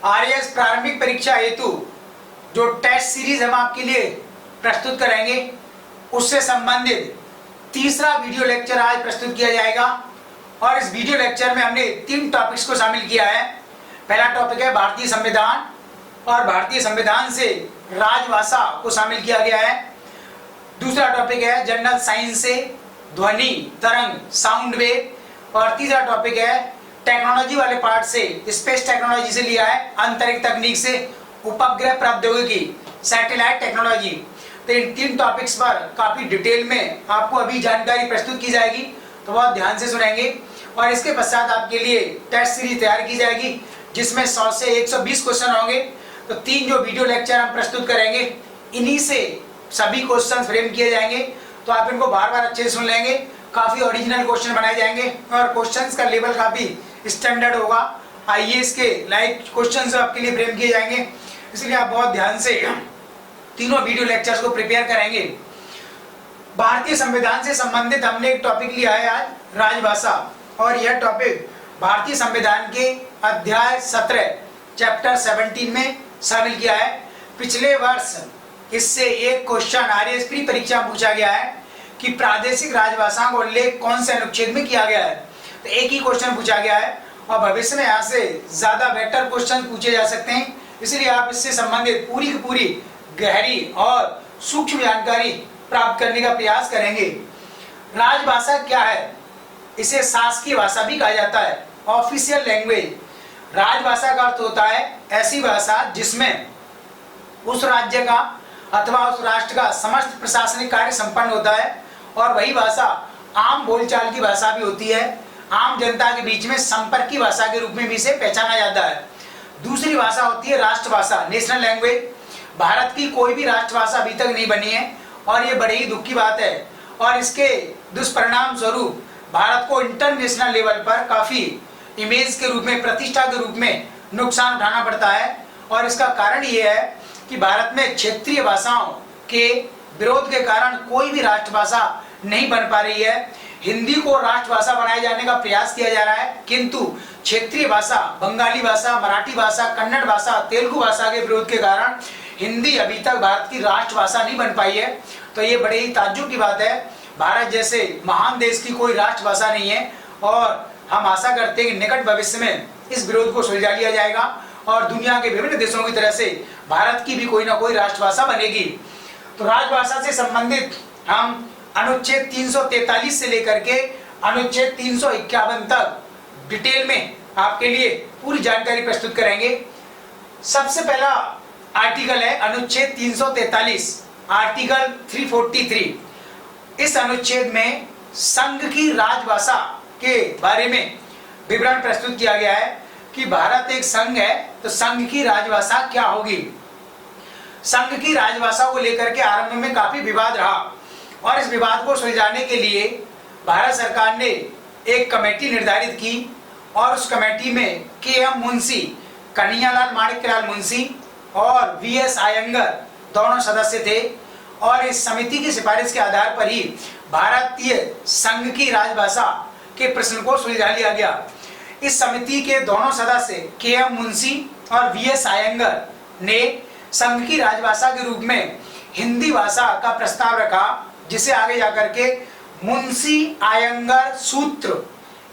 RAS प्रारंभिक परीक्षा हेतु जो टेस्ट सीरीज हम आपके लिए प्रस्तुत करेंगे उससे संबंधित तीसरा वीडियो लेक्चर आज प्रस्तुत किया जाएगा। और इस वीडियो लेक्चर में हमने 3 टॉपिक्स को शामिल किया है। पहला टॉपिक है भारतीय संविधान और भारतीय संविधान से राजभाषा को शामिल किया गया है। दूसरा टॉपिक है जनरल साइंस से ध्वनि तरंग साउंड वेव। और तीसरा टॉपिक है टेक्नोलॉजी वाले पार्ट से स्पेस टेक्नोलॉजी से लिया है, अंतरिक्ष तकनीक से उपग्रह प्रौद्योगिकी सैटेलाइट टेक्नोलॉजी। तो इन 3 टॉपिक्स पर काफी डिटेल में आपको अभी जानकारी प्रस्तुत की जाएगी, तो बहुत ध्यान से सुनेंगे। और इसके पश्चात आपके लिए टेस्ट सीरीज तैयार की जाएगी जिसमें 100 से 120 क्वेश्चन होंगे। तो 3 जो वीडियो लेक्चर हम प्रस्तुत करेंगे इन्हीं से सभी क्वेश्चन फ्रेम किए जाएंगे, तो आप इनको बार बार अच्छे से सुन लेंगे। काफी ओरिजिनल क्वेश्चन बनाए जाएंगे और क्वेश्चंस का लेवल काफी स्टैंडर्ड होगा। आईएएस के लाइक क्वेश्चंस आपके लिए फ्रेम किए जाएंगे, इसलिए आप बहुत ध्यान से तीनों वीडियो लेक्चर्स को प्रिपेयर करेंगे। भारतीय संविधान से संबंधित हमने एक टॉपिक लिया है आज, राजभाषा। और यह टॉपिक भारतीय संविधान के अध्याय 17 चैप्टर 17 में शामिल किया है। पिछले वर्ष इससे एक क्वेश्चन आरएएस प्री परीक्षा में पूछा गया है कि प्रादेशिक राजभाषा का उल्लेख कौन से अनुच्छेद में किया गया है। तो एक ही क्वेश्चन पूछा गया है और भविष्य में यहाँ से ज्यादा बेटर क्वेश्चन पूछे जा सकते हैं, इसलिए आप इससे संबंधित पूरी की पूरी गहरी और सूक्ष्म जानकारी प्राप्त करने का प्रयास करेंगे। राजभाषा क्या है? इसे शासकीय भाषा भी कहा जाता है, ऑफिशियल लैंग्वेज। राजभाषा का अर्थ होता है ऐसी भाषा जिसमें उस राज्य का अथवा उस राष्ट्र का समस्त प्रशासनिक कार्य संपन्न होता है। और वही भाषा आम बोलचाल की भाषा भी होती है, आम जनता के बीच में संपर्क की भाषा के रूप में भी इसे पहचाना जाता है। दूसरी भाषा होती है राष्ट्रभाषा, नेशनल लैंग्वेज। भारत की कोई भी राष्ट्रभाषा अभी तक नहीं बनी है और ये बड़ी ही दुख की बात है। और इसके दुष्परिणाम स्वरूप भारत को इंटरनेशनल लेवल पर काफी इमेज के रूप में, प्रतिष्ठा के रूप में नुकसान उठाना पड़ता है। और इसका कारण ये है कि भारत में क्षेत्रीय भाषाओं के विरोध के कारण कोई भी राष्ट्रभाषा नहीं बन पा रही है। हिंदी को राष्ट्रभाषा बनाए जाने का प्रयास किया जा रहा है, किंतु क्षेत्रीय भाषा, बंगाली भाषा, मराठी भाषा, कन्नड़ भाषा, तेलुगु भाषा के विरोध के कारण हिंदी अभी तक भारत की राष्ट्रभाषा नहीं बन पाई है। तो ये बड़े ही ताज्जुब की बात है। भारत जैसे महान देश की कोई राष्ट्रभाषा नहीं है और हम आशा करते हैं कि निकट भविष्य में इस विरोध को सुलझा लिया जाएगा और दुनिया के विभिन्न देशों की तरह से भारत की भी कोई ना कोई राष्ट्रभाषा बनेगी। तो राजभाषा से संबंधित हम अनुच्छेद 343 से लेकर के अनुच्छेद 351 तक डिटेल में आपके लिए पूरी जानकारी प्रस्तुत करेंगे। सबसे पहला आर्टिकल है अनुच्छेद 343, आर्टिकल 343। इस अनुच्छेद में संघ की राजभाषा के बारे में विवरण प्रस्तुत किया गया है कि भारत एक संघ है तो संघ की राजभाषा क्या होगी। संघ की राजभाषा को लेकर के आरंभ में काफी विवाद रहा और इस विवाद को सुलझाने के लिए भारत सरकार ने एक कमेटी निर्धारित की और उस कमेटी में के.एम. मुंशी, कन्हैयालाल माणिक्यलाल मुंशी और वी.एस. अयंगर दोनों सदस्य थे। और इस समिति की सिफारिश के आधार पर ही भारतीय संघ की राजभाषा के प्रश्न को सुलझा लिया गया। इस समिति के दोनों सदस्य के.एम. मुंशी और वी.एस. अयंगर ने संघ की राजभाषा के रूप में हिंदी भाषा का प्रस्ताव रखा, जिसे आगे जाकर के मुंशी अयंगर सूत्र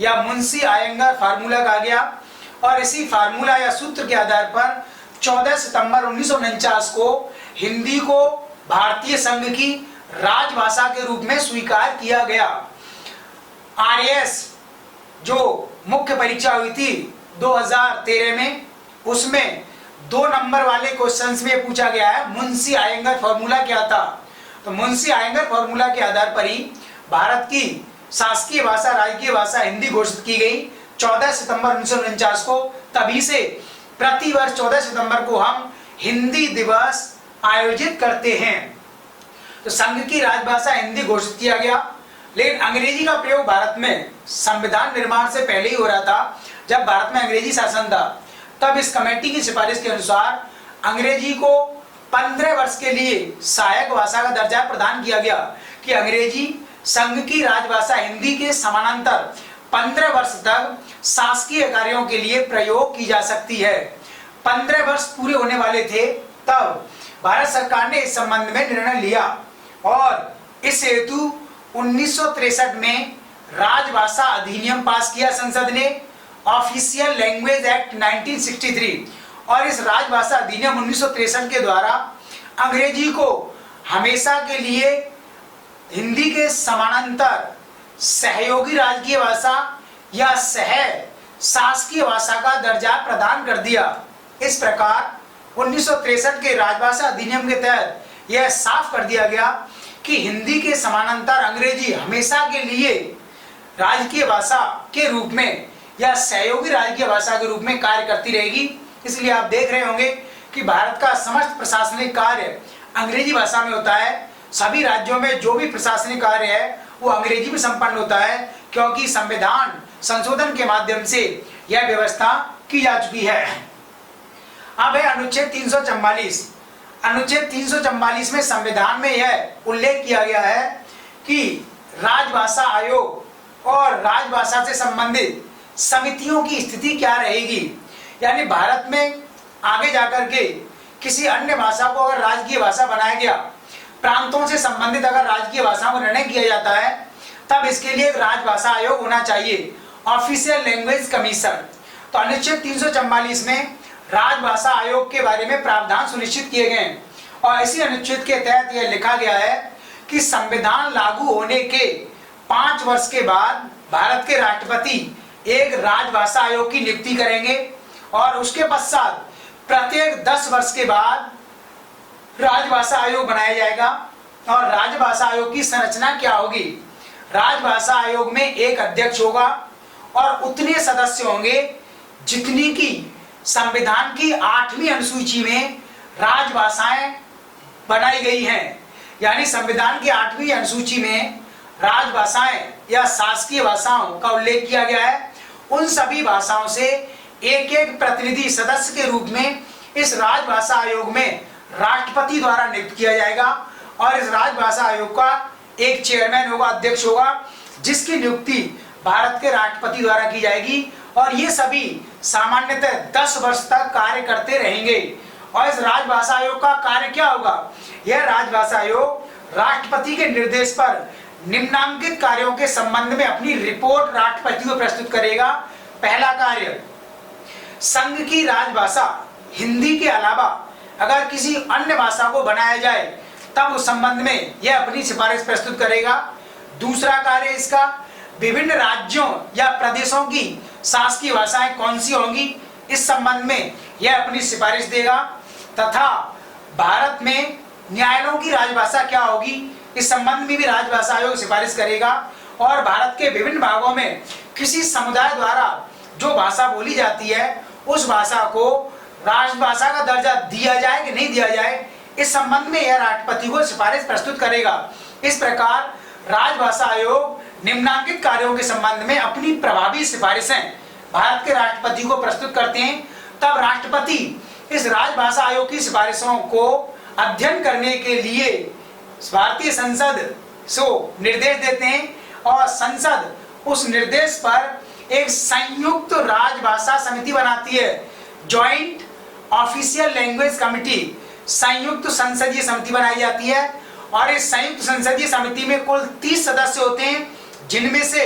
या मुंशी अयंगर फार्मूला कहा गया। और इसी फार्मूला या सूत्र के आधार पर 14 सितंबर 1949 को हिंदी को भारतीय संघ की राजभाषा के रूप में स्वीकार किया गया। आरएएस जो मुख्य परीक्षा हुई थी 2013 में, उसमें 2 नंबर वाले क्वेश्चंस में पूछा गया है मुंशी अयंगर फार्मूला क्या था। तो मुंशी अयंगर फार्मूला के आधार पर ही भारत की शासकीय भाषा, राजकीय भाषा हिंदी घोषित की गई 14 सितंबर 1949 को। तभी से प्रतिवर्ष 14 सितंबर को हम हिंदी दिवस आयोजित करते हैं। तो संघ की राजभाषा हिंदी घोषित किया गया, लेकिन अंग्रेजी का प्रयोग भारत में संविधान निर्माण से पहले ही हो रहा था। जब भारत में अंग्रेजी शासन था तब इस कमेटी की सिफारिश के अनुसार अंग्रेजी को 15 वर्ष के लिए सहायक भाषा का दर्जा प्रदान किया गया कि अंग्रेजी संघ की राजभाषा हिंदी के समानांतर 15 वर्ष तक शासकीय कार्यों के लिए प्रयोग की जा सकती है। 15 वर्ष पूरे होने वाले थे, तब भारत सरकार ने इस संबंध में निर्णय लिया और इस हेतु 1963 में राजभाषा अधिनियम पास किया संसद ने, ऑफिशियल लैंग्वेज एक्ट 1963। और इस राजभाषा अधिनियम 1963 के द्वारा अंग्रेजी को हमेशा के लिए हिंदी के समानांतर सहयोगी राजकीय भाषा या सह शासकीय भाषा का दर्जा प्रदान कर दिया। इस प्रकार 1963 के राजभाषा अधिनियम के तहत यह साफ कर दिया गया कि हिंदी के समानांतर अंग्रेजी हमेशा के लिए राजकीय भाषा के रूप में या सहयोगी राजकीय भाषा के रूप में कार्य करती रहेगी। इसलिए आप देख रहे होंगे कि भारत का समस्त प्रशासनिक कार्य अंग्रेजी भाषा में होता है। सभी राज्यों में जो भी प्रशासनिक कार्य है वो अंग्रेजी में संपन्न होता है, क्योंकि संविधान संशोधन के माध्यम से यह व्यवस्था की जा चुकी है। अब है अनुच्छेद 344। अनुच्छेद 344 में संविधान में यह उल्लेख किया गया है कि राजभाषा आयोग और राजभाषा से संबंधित समितियों की स्थिति क्या रहेगी। यानी भारत में आगे जाकर के किसी अन्य भाषा को अगर राजकीय भाषा बनाया गया, प्रांतों से संबंधित अगर राजकीय भाषा को निर्णय किया जाता है, तब इसके लिए एक राजभाषा आयोग होना चाहिए, ऑफिशियल लैंग्वेज कमीशन। तो अनुच्छेद 344 में राजभाषा आयोग के बारे में प्रावधान सुनिश्चित किए गए हैं और इसी अनुच्छेद के तहत यह लिखा गया है कि संविधान लागू होने के 5 वर्ष के बाद भारत के राष्ट्रपति एक राजभाषा आयोग की नियुक्ति करेंगे और उसके पश्चात प्रत्येक 10 वर्ष के बाद राजभाषा आयोग बनाया जाएगा। और राजभाषा आयोग की संरचना क्या होगी? राजभाषा आयोग में एक अध्यक्ष होगा और उतने सदस्य होंगे जितनी की संविधान की 8वीं अनुसूची में राजभाषाएं बनाई गई हैं। यानी संविधान की 8वीं अनुसूची में राजभाषाएं या शासकीय भाषाओं का उल्लेख किया गया है। उन सभी भाषाओं से एक एक प्रतिनिधि सदस्य के रूप में इस राजभाषा आयोग में राष्ट्रपति द्वारा नियुक्त किया जाएगा और इस राजभाषा आयोग का एक चेयरमैन होगा, अध्यक्ष होगा, जिसकी नियुक्ति भारत के राष्ट्रपति द्वारा की जाएगी और ये सभी सामान्यतः 10 वर्ष तक कार्य करते रहेंगे। और इस राजभाषा आयोग का कार्य क्या होगा? यह राजभाषा आयोग राष्ट्रपति के निर्देश पर निम्नांकित कार्यों के संबंध में अपनी रिपोर्ट राष्ट्रपति को प्रस्तुत करेगा। पहला कार्य, संघ की राजभाषा हिंदी के अलावा अगर किसी अन्य भाषा को बनाया जाए तब उस संबंध में यह अपनी सिफारिश प्रस्तुत करेगा। दूसरा कार्य इसका, विभिन्न राज्यों या प्रदेशों की शासकीय भाषाएं कौन सी होंगी, इस संबंध में यह अपनी सिफारिश देगा। तथा भारत में न्यायालयों की राजभाषा क्या होगी, इस संबंध में भी राजभाषा आयोग सिफारिश करेगा। और भारत के विभिन्न भागों में किसी समुदाय द्वारा जो भाषा बोली जाती है उस भाषा को राजभाषा का दर्जा दिया जाए कि नहीं दिया जाए, इस संबंध में यह राष्ट्रपति को सिफारिश प्रस्तुत करेगा। इस प्रकार राजभाषा आयोग निम्नांकित कार्यों के संबंध में अपनी प्रभावी सिफारिशें भारत के राष्ट्रपति को प्रस्तुत करते हैं। तब राष्ट्रपति इस राजभाषा आयोग की सिफारिशों को अध्ययन करने के लिए भारतीय संसद को निर्देश देते हैं और संसद उस निर्देश पर एक संयुक्त राजभाषा समिति बनाती है, जॉइंट ऑफिशियल लैंग्वेज कमिटी, संयुक्त संसदीय समिति बनाई जाती है। और इस संयुक्त संसदीय समिति में कुल 30 सदस्य होते हैं, जिनमें से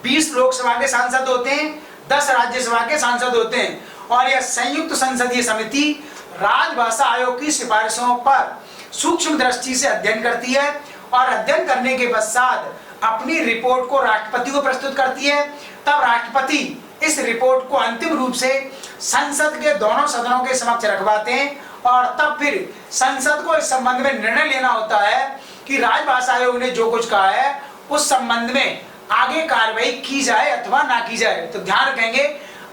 20 लोकसभा के सांसद होते हैं, 10 राज्यसभा के सांसद होते हैं। और यह संयुक्त संसदीय समिति राजभाषा आयोग की सिफारिशों पर सूक्ष्म दृष्टि से अध्ययन करती है और अध्ययन करने के पश्चात अपनी रिपोर्ट को राष्ट्रपति को प्रस्तुत करती है। तब राष्ट्रपति इस रिपोर्ट को अंतिम रूप से संसद के दोनों सदनों के समक्ष रखवाते हैं और तब फिर संसद को इस संबंध में निर्णय लेना होता है कि राजभाषा आयोग ने जो कुछ कहा है उस संबंध में आगे कार्रवाई की जाए अथवा ना की जाए। तो ध्यान रखेंगे,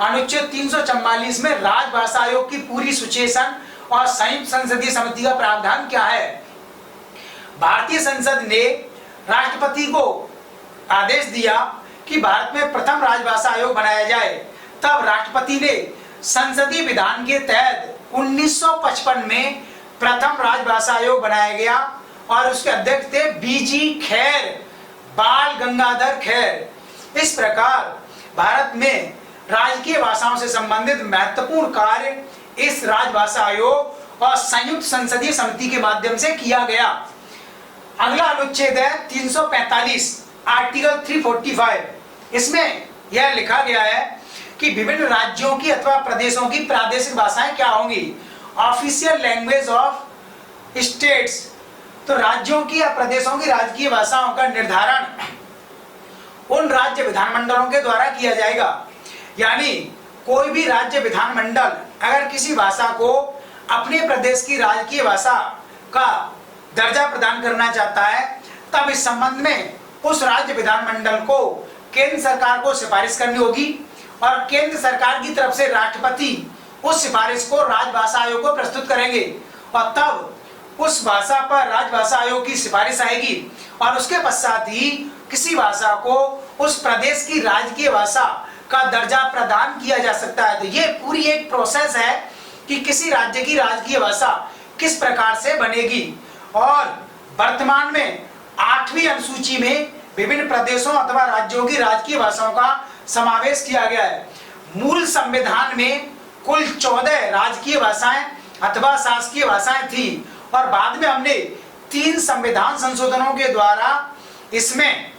अनुच्छेद 344 में राजभाषा आयोग की पूरी सुचेसन और संयुक्त संसदीय समिति का प्रावधान क्या है। भारतीय संसद ने राष्ट्रपति को आदेश दिया कि भारत में प्रथम राजभाषा आयोग बनाया जाए। तब राष्ट्रपति ने संसदीय विधान के तहत 1955 में प्रथम राजभाषा आयोग बनाया गया और उसके अध्यक्ष थे बीजी खैर, बाल गंगाधर खैर। इस प्रकार भारत में राजकीय भाषाओं से संबंधित महत्वपूर्ण कार्य इस राजभाषा आयोग और संयुक्त संसदीय समिति के माध्यम से किया गया। अगला अनुच्छेद है 345 आर्टिकल 345। इसमें यह लिखा गया है कि विभिन्न राज्यों की अथवा प्रदेशों की प्रादेशिक भाषाएं क्या होंगी, ऑफिशियल लैंग्वेज ऑफ स्टेट्स। तो राज्यों की या प्रदेशों की राजकीय भाषाओं का निर्धारण उन राज्य विधानमंडलों के द्वारा किया जाएगा। यानी कोई भी राज्य विधानमंडल अगर किसी भाषा को अपने प्रदेश की राजकीय भाषा का दर्जा प्रदान करना चाहता है, तब इस संबंध में उस राज्य विधानमंडल को केंद्र सरकार को सिफारिश करनी होगी और केंद्र सरकार की तरफ से राष्ट्रपति उस सिफारिश को राजभाषा आयोग को प्रस्तुत करेंगे और तब उस भाषा पर राजभाषा आयोग की सिफारिश आएगी और उसके पश्चात ही किसी भाषा को उस प्रदेश की राजकीय भाषा का दर्जा प्रदान किया जा सकता है। तो ये पूरी एक प्रोसेस है कि किसी राज्य की राजकीय भाषा किस प्रकार से बनेगी। और वर्तमान में 8वीं अनुसूची में विभिन्न प्रदेशों अथवा राज्यों की राजकीय भाषाओं का समावेश किया गया है। मूल संविधान में कुल 14 राजकीय भाषाएं अथवा शासकीय भाषाएं थी और बाद में हमने 3 संविधान संशोधनों के द्वारा इसमें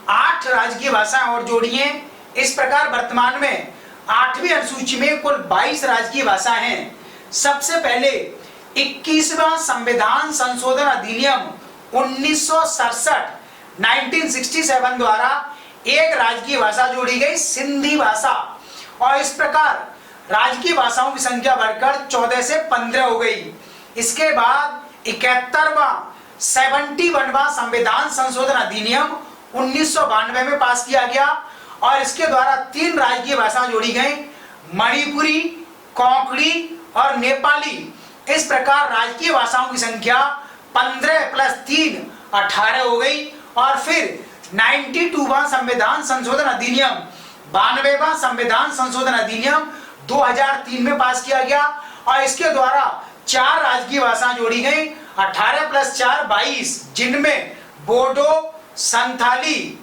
8 राजकीय भाषाएं और जोड़ी हैं। इस प्रकार वर्तमान में 8वीं अनुसूची में कुल 22 राजकीय भाषाएं हैं। सबसे पहले 21वां संविधान संशोधन अधिनियम 1967 द्वारा एक राजकीय भाषा जोड़ी गई, सिंधी भाषा, और इस प्रकार राजकीय भाषाओं की संख्या बढ़कर 14 से 15 हो गई। इसके बाद 71वां संविधान संशोधन अधिनियम 1992 में पास किया गया और इसके द्वारा 3 राजकीय भाषा जोड़ी गई, मणिपुरी, कोंकणी और नेपाली। इस प्रकार राजकीय भाषाओं की संख्या 15 + 3 18 हो गई। और फिर 92वां संविधान संशोधन अधिनियम 92वां संविधान संशोधन अधिनियम 2003 में पास किया गया और इसके द्वारा 4 राजकीय भाषाएं जोड़ी गई, 18 + 4 22, जिनमें बोडो, संथाली,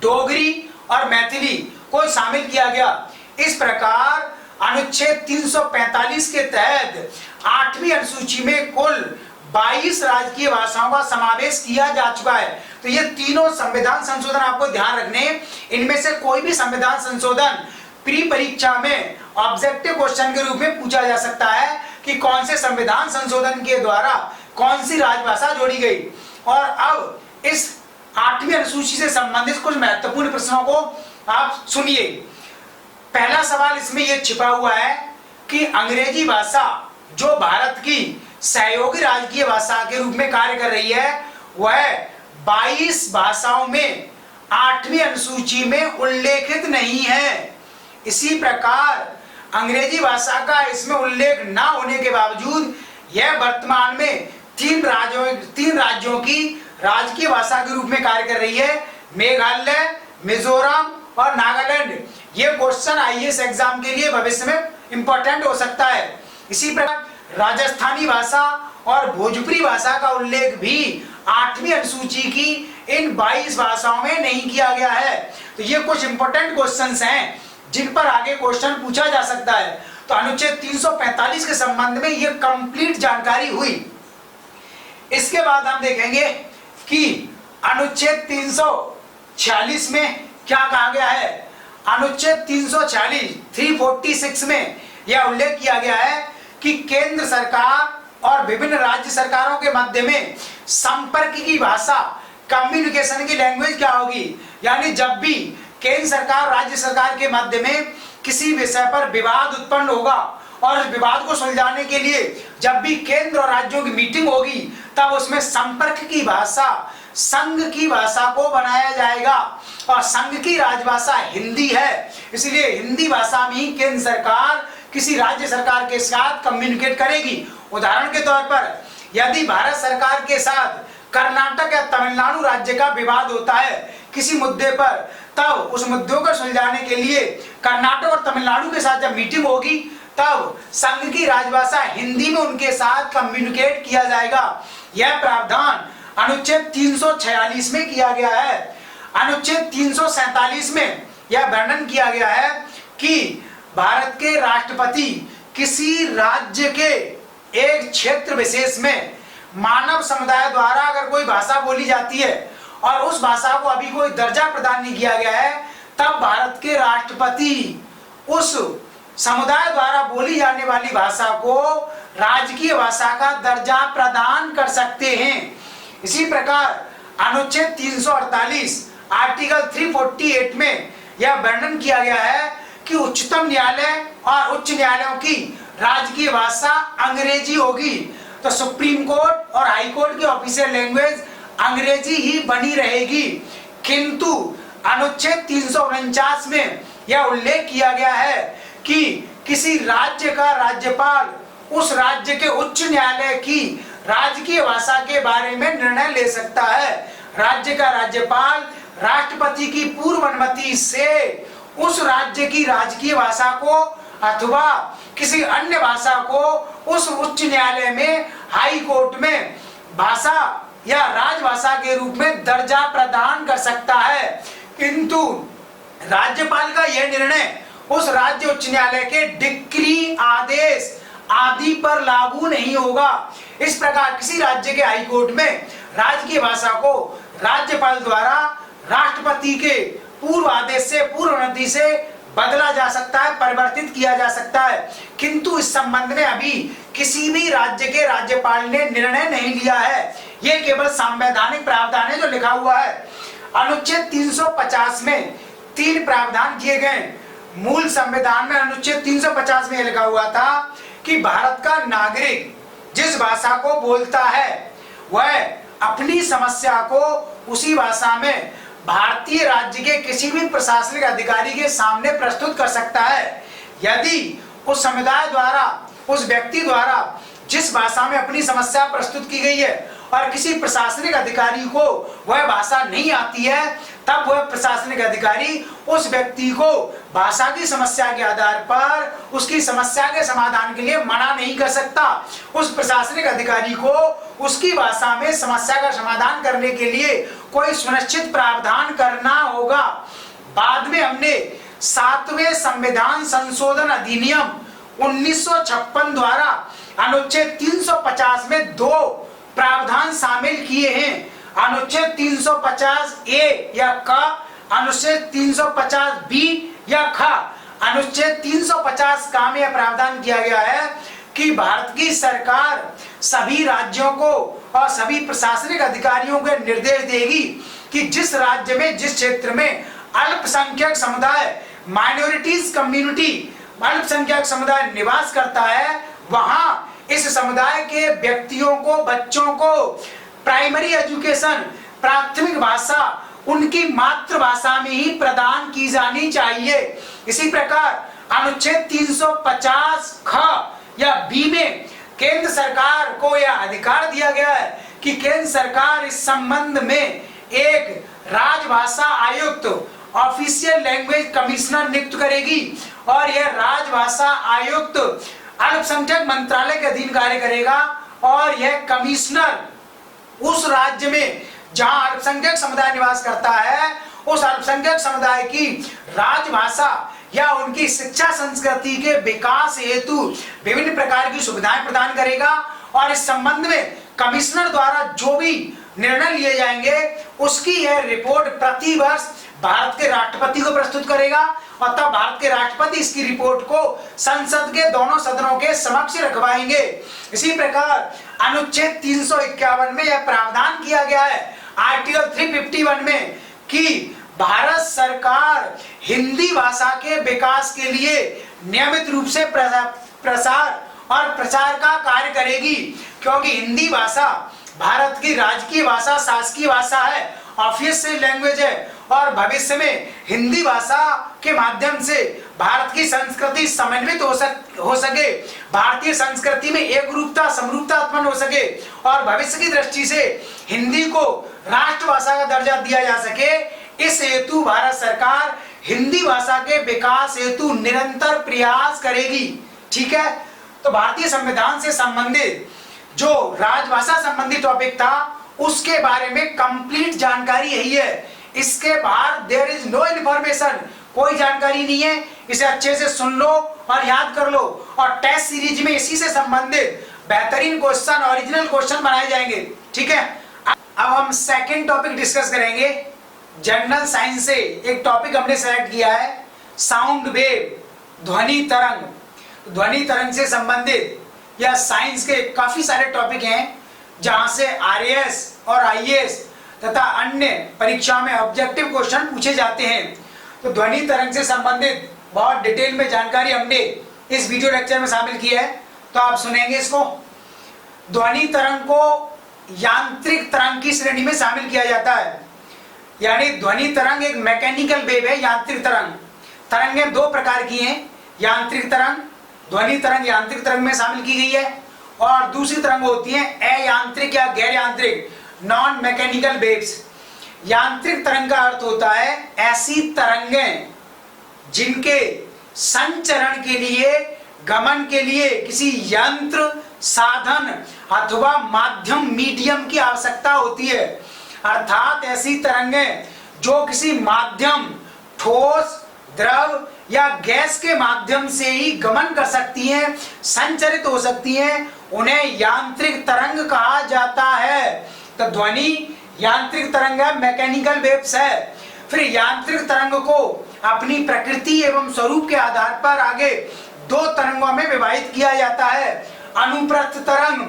डोगरी और मैथिली को शामिल किया गया। इस प्रकार अनुच्छेद 345 के तहत 8वीं अनुसूची में कुल 22 राजकीय भाषाओं का समावेश किया जा चुका है। तो ये तीनों संविधान संशोधन आपको ध्यान रखने, इनमें से कोई भी संविधान संशोधन प्री परीक्षा में ऑब्जेक्टिव क्वेश्चन के रूप में पूछा जा सकता है कि कौन से संविधान संशोधन के द्वारा कौन सी राजभाषा जोड़ी गई। और अब इस 8वीं अनुसूची से संबंधित कुछ महत्वपूर्ण प्रश्नों को आप सुनिए। पहला सवाल इसमें यह छिपा हुआ है कि अंग्रेजी भाषा जो भारत की सहयोगी राजकीय भाषा के रूप में कार्य कर रही है, वह 22 भाषाओं में 8वीं अनुसूची में उल्लेखित नहीं है। इसी प्रकार अंग्रेजी भाषा का इसमें उल्लेख ना होने के बावजूद यह वर्तमान में 3 राज्यों की राजकीय भाषा के रूप में कार्य कर रही है, मेघालय, मिजोरम और नागालैंड। ये क्वेश्चन आईएएस एग्जाम के लिए भविष्य में इंपॉर्टेंट हो सकता है। इसी प्रकार राजस्थानी भाषा और भोजपुरी भाषा का उल्लेख भी 8वीं अनुसूची की इन 22 भाषाओं में नहीं किया गया है। तो ये कुछ इंपॉर्टेंट क्वेश्चंस हैं जिन पर आगे क्वेश्चन पूछा जा सकता है। तो अनुच्छेद 345 के संबंध में ये कंप्लीट जानकारी हुई। इसके बाद हम देखेंगे कि अनुच्छेद 346 में क्या कहा गया है। अनुच्छेद 346 में यह उल्लेख किया गया है कि केंद्र सरकार और विभिन्न राज्य सरकारों के मध्य में संपर्क की भाषा, कम्युनिकेशन की लैंग्वेज क्या होगी। यानी जब भी केंद्र सरकार राज्य सरकार के मध्य में किसी विषय पर विवाद उत्पन्न होगा और इस विवाद को सुलझाने के लिए जब भी केंद्र और राज्यों की मीटिंग होगी, तब उसमें संपर्क की भाषा, संघ की भाषा को बनाया जाएगा। और संघ की राजभाषा हिंदी है, इसलिए हिंदी भाषा में ही केंद्र सरकार किसी राज्य सरकार के साथ कम्युनिकेट करेगी। उदाहरण के तौर पर यदि भारत सरकार के साथ कर्नाटक या तमिलनाडु राज्य का विवाद होता है किसी मुद्दे पर, तब उस मुद्दों को सुलझाने के लिए कर्नाटक और तमिलनाडु के साथ जब मीटिंग होगी, तब संघ की राजभाषा हिंदी में उनके साथ कम्युनिकेट किया जाएगा। यह प्रावधान अनुच्छेद 346 में किया गया है। अनुच्छेद 347 में यह वर्णन किया गया है कि भारत के राष्ट्रपति किसी राज्य के एक क्षेत्र विशेष में मानव समुदाय द्वारा अगर कोई भाषा बोली जाती है और उस भाषा को अभी कोई दर्जा प्रदान नहीं किया गया है, तब भारत के राष्ट्रपति उस समुदाय द्वारा बोली जाने वाली भाषा को राजकीय भाषा का दर्जा प्रदान कर सकते हैं। इसी प्रकार अनुच्छेद 348 आर्टिकल 348 में यह वर्णन किया गया है कि उच्चतम न्यायालय और उच्च न्यायालयों की राजकीय भाषा अंग्रेजी होगी, तो सुप्रीम कोर्ट और हाई कोर्ट की ऑफिशियल लैंग्वेज अंग्रेजी ही बनी रहेगी। किंतु अनुच्छेद 349 में यह उल्लेख किया गया है कि किसी राज्य का राज्यपाल उस राज्य के उच्च न्यायालय की राजकीय भाषा के बारे में निर्णय ले सकता है। राज्य का राज्यपाल राष्ट्रपति की पूर्व अनुमति से उस राज्य की राजकीय भाषा को अथवा किसी अन्य भाषा को उस उच्च न्यायालय में, हाई कोर्ट में भाषा या राजभाषा के रूप में दर्जा प्रदान कर सकता है। किंतु राज्यपाल का यह निर्णय उस राज्य उच्च न्यायालय के डिक्री, आदेश आदि पर लागू नहीं होगा। इस प्रकार किसी राज्य के हाई कोर्ट में राजकीय भाषा को राज्यपाल द्वारा राष्ट्रपति के पूर्व आदेश से, पूर्व अनुमति से बदला जा सकता है, परिवर्तित किया जा सकता है। किंतु इस संबंध में अभी किसी भी राज्य के राज्यपाल ने निर्णय नहीं लिया है। यह केवल संवैधानिक प्रावधान है जो लिखा हुआ है। अनुच्छेद 350 में 3 प्रावधान किए गए। मूल संविधान में अनुच्छेद 350 में लिखा हुआ था कि भारत का नागरिक जिस भाषा को बोलता है वह अपनी समस्या को उसी भाषा में भारतीय राज्य के किसी भी प्रशासनिक अधिकारी के सामने प्रस्तुत कर सकता है। यदि उस समुदाय द्वारा, उस व्यक्ति द्वारा जिस भाषा में अपनी समस्या प्रस्तुत की गई है और किसी प्रशासनिक अधिकारी को वह भाषा नहीं आती है, तब वह प्रशासनिक अधिकारी उस व्यक्ति को भाषा की समस्या के आधार पर उसकी समस्या के समाधान के लिए मना नहीं कर सकता। उस प्रशासनिक अधिकारी को उसकी भाषा में समस्या का समाधान करने के लिए कोई सुनिश्चित प्रावधान करना होगा। बाद में हमने 7वें संविधान संशोधन अधिनियम 1956 द्वारा अनुच्छेद 350 में 2 प्रावधान शामिल किए हैं। अनुच्छेद 350 ए या क, अनुच्छेद 350 बी या ख। अनुच्छेद 350 का में प्रावधान किया गया है कि भारत की सरकार सभी राज्यों को और सभी प्रशासनिक अधिकारियों को निर्देश देगी कि जिस राज्य में, जिस क्षेत्र में अल्पसंख्यक समुदाय, माइनॉरिटीज कम्युनिटी, अल्पसंख्यक समुदाय निवास करता है, वहां इस समुदाय के व्यक्तियों को, बच्चों को प्राइमरी एजुकेशन, प्राथमिक भाषा उनकी मातृभाषा में ही प्रदान की जानी चाहिए। इसी प्रकार अनुच्छेद 350 ख या बी में केंद्र सरकार को यह अधिकार दिया गया है कि केंद्र सरकार इस संबंध में एक राजभाषा आयुक्त, ऑफिशियल लैंग्वेज कमिश्नर नियुक्त करेगी और यह राजभाषा आयुक्त अल्पसंख्यक मंत्रालय के अधीन कार्य करेगा और यह कमिश्नर उस राज्य में जहां अल्पसंख्यक समुदाय निवास करता है, उस अल्पसंख्यक समुदाय की राजभाषा या उनकी शिक्षा संस्कृति के विकास हेतु विभिन्न प्रकार की सुविधाएं प्रदान करेगा और इस संबंध में कमिश्नर द्वारा जो भी निर्णय लिए जाएंगे उसकी यह रिपोर्ट प्रति वर्ष भारत के राष्ट्रपति को प्रस्तुत करेगा और तब भारत के राष्ट्रपति इसकी रिपोर्ट को संसद के दोनों सदनों के समक्ष रखवाएंगे। इसी प्रकार अनुच्छेद 351 में यह प्रावधान किया गया है आर्टिकल 351 में कि भारत सरकार हिंदी भाषा के विकास के लिए नियमित रूप से प्रसार और प्रचार का कार्य करेगी, क्योंकि हिंदी भाषा भारत की राजकीय भाषा, शासकीय भाषा है, ऑफिशियल लैंग्वेज है और भविष्य में हिंदी भाषा के माध्यम से भारत की संस्कृति समन्वित हो सके, भारतीय संस्कृति में एक रूपता, समरूपता उत्पन्न हो सके और भविष्य की दृष्टि से हिंदी को राष्ट्रभाषा का दर्जा दिया जा सके। इस हेतु भारत सरकार हिंदी भाषा के विकास हेतु निरंतर प्रयास करेगी। ठीक है, तो भारतीय संविधान से संबंधित जो राजभाषा संबंधी टॉपिक था उसके बारे में कंप्लीट जानकारी यही है। इसके बाहर देयर इज नो इन्फॉर्मेशन, कोई जानकारी नहीं है, इसे अच्छे से सुन लो और याद कर लो। और टेस्ट सीरीज में इसी से संबंधित बेहतरीन क्वेश्चन, ओरिजिनल क्वेश्चन बनाए जाएंगे, ठीक है। अब हम सेकंड टॉपिक डिस्कस करेंगे। जनरल साइंस से एक टॉपिक हमने सेलेक्ट किया है, साउंड वेव, ध्वनि तरंग। ध्वनि तरंग से संबंधित या साइंस के काफी सारे टॉपिक हैं जहां से आरएएस और आईएएस तथा अन्य परीक्षा में ऑब्जेक्टिव क्वेश्चन पूछे जाते हैं। तो ध्वनि तरंग से संबंधित बहुत डिटेल में जानकारी हमने इस वीडियो लेक्चर में शामिल की है, तो आप सुनेंगे इसको। ध्वनि तरंग को यांत्रिक तरंग की श्रेणी में शामिल किया जाता है, यानी ध्वनि तरंग एक मैकेनिकल वेव है। यांत्रिक तरंग, तरंगें दो प्रकार की हैं, यांत्रिक तरंग, ध्वनि तरंग यांत्रिक तरंग में शामिल की गई है, और दूसरी तरंग होती है अयांत्रिक या गैर यांत्रिक, नॉन मैकेनिकल वेव्स। यांत्रिक तरंग का अर्थ होता है ऐसी तरंगें जिनके संचरण के लिए, गमन के लिए किसी यंत्र, साधन अथवा माध्यम, मीडियम की आवश्यकता होती है। अर्थात ऐसी तरंगें जो किसी माध्यम, ठोस, द्रव या गैस के माध्यम से ही गमन कर सकती हैं, संचरित हो सकती हैं, उन्हें यांत्रिक तरंग कहा जाता है। तो ध्वनि यांत्रिक तरंग है, मैकेनिकल वेव्स है। फिर यांत्रिक तरंग को अपनी प्रकृति एवं स्वरूप के आधार पर आगे दो तरंगों में विभाजित किया जाता है, अनुप्रस्थ तरंग,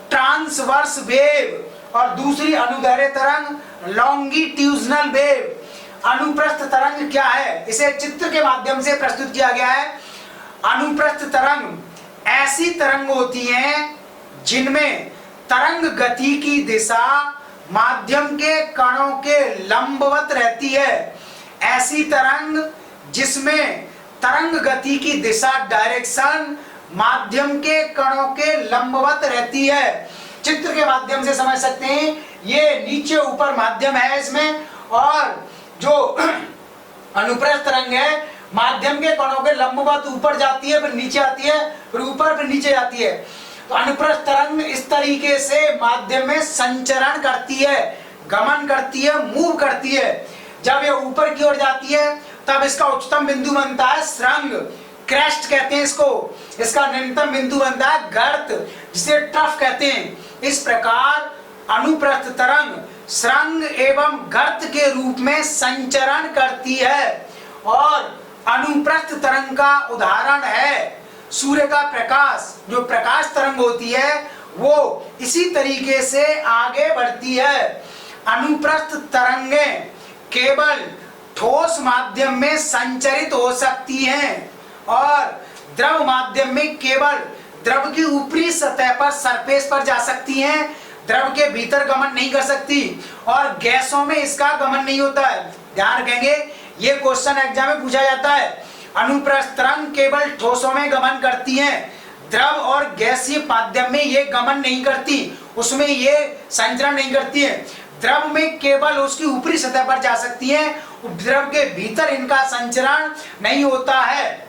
ट्रांसवर्स वेव, और दूसरी अनुदैर्ध्य तरंग, लॉन्गिट्यूडनल वेव। अनुप्रस्थ तरंग क्या है, इसे चित्र के माध्यम से प्रस्तुत किया गया है। अनुप्रस्थ तरंग ऐसी तरंग होती हैं जिनमें तरंग गति की दिशा माध्यम के कणों के लंबवत रहती है। ऐसी तरंग जिसमें तरंग गति की दिशा, डायरेक्शन माध्यम के कणों के लंबवत रहती है। चित्र के माध्यम से समझ सकते हैं, ये नीचे ऊपर माध्यम है इसमें, और जो अनुप्रस्थ तरंग है माध्यम के कणों के लंबवत ऊपर जाती है, फिर नीचे आती है, फिर ऊपर, फिर नीचे जाती है। तो अनुप्रस्थ तरंग इस तरीके से माध्यम में संचरण करती है, गमन करती है, मूव करती है। जब ये ऊपर की ओर जाती है तब इसका उच्चतम बिंदु बनता है श्रृंग, क्रेस्ट कहते हैं इसको। इसका निम्नतम बिंदु बनता है गर्त, जिसे ट्रफ कहते हैं। इस प्रकार अनुप्रस्थ तरंग श्रृंग एवं गर्त के रूप में संचरण करती है। और अनुप्रस्थ तरंग का उदाहरण है सूर्य का प्रकाश। जो प्रकाश तरंग होती है वो इसी तरीके से आगे बढ़ती है। अनुप्रस्थ तरंगें केवल ठोस माध्यम में संचरित हो सकती हैं और द्रव माध्यम में केवल द्रव की ऊपरी सतह पर, सरफेस पर जा सकती हैं, द्रव के भीतर गमन नहीं कर सकती, और गैसों में इसका गमन नहीं होता है। ध्यान रखेंगे, ये क्वेश्चन एग्जाम में पूछा जाता है। अनुप्रस्थ तरंग केवल ठोसों में गमन करती हैं, द्रव और गैसीय माध्यम में ये गमन नहीं करती, उसमें ये संचरण नहीं करती है। द्रव में केवल उसकी ऊपरी सतह पर जा सकती हैं, द्रव के भीतर इनका संचरण नहीं होता है।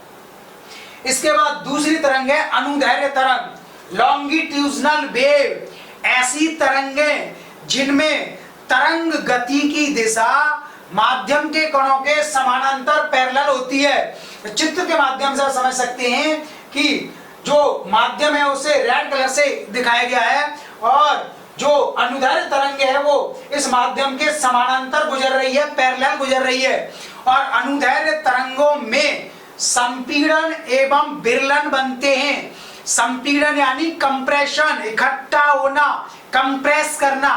इसके बाद दूसरी तरंग है अनुदैर्ध्य तरंग, लॉन्गिट्यूडनल वेव। ऐसी तरंगें जिनमें तरंग गति की दिशा माध्यम के कणों के समानांतर पैरेलल होती है। चित्र के माध्यम से आप समझ सकते हैं कि जो माध्यम है उसे रेड कलर से दिखाया गया है, और जो अनुदैर्ध्य तरंग है वो इस माध्यम के समानांतर गुजर रही है, पैरेलल गुजर रही है। और अनुदैर्ध्य तरंगों में संपीड़न एवं विरलन बनते हैं। संपीड़न यानी कंप्रेशन, इकट्ठा होना, कंप्रेस करना।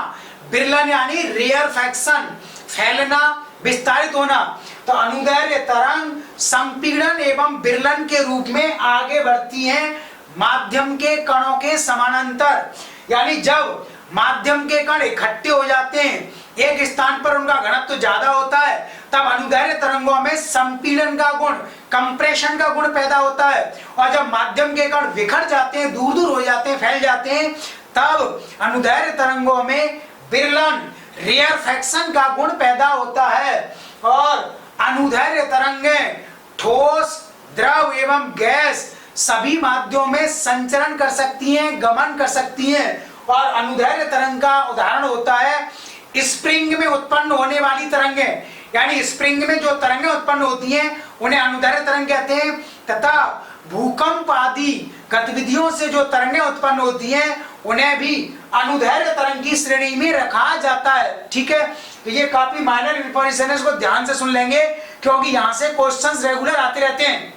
विरलन यानी रेयरफैक्शन, फैलना, विस्तारित होना। तो अनुदैर्ध्य तरंग संपीड़न एवं विरलन के रूप में आगे बढ़ती हैं माध्यम के कणों के समानांतर। यानी जब माध्यम के कण इकट्ठे हो जाते हैं, एक स्थान पर उनका घनत्व ज्यादा होता है, तब अनुदैर्ध्य तरंगों में संपीड़न का गुण, कंप्रेशन का गुण पैदा होता है। और जब माध्यम के कण बिखर जाते हैं, दूर दूर हो जाते हैं, फैल जाते हैं, तब अनुदैर्ध्य तरंगों में विरलन, रेयरफैक्शन का गुण पैदा होता है। और अनुदैर्ध्य तरंगें ठोस, द्रव एवं गैस सभी माध्यमों में संचरण कर सकती हैं, गमन कर सकती हैं। और अनुदैर्ध्य तरंग का उदाहरण होता है स्प्रिंग में उत्पन्न होने वाली तरंगें, यानी स्प्रिंग में जो तरंगें उत्पन्न होती हैं उन्हें अनुदैर्घ्य तरंग कहते हैं, तथा भूकंप आदि गतिविधियों से जो तरंगें उत्पन्न होती हैं उन्हें भी अनुदैर्घ्य तरंग की श्रेणी में रखा जाता है। ठीक है, तो ये काफी माइनर इंफॉर्मेशन है, इसको ध्यान से सुन लेंगे क्योंकि यहां से क्वेश्चंस रेगुलर आते रहते हैं।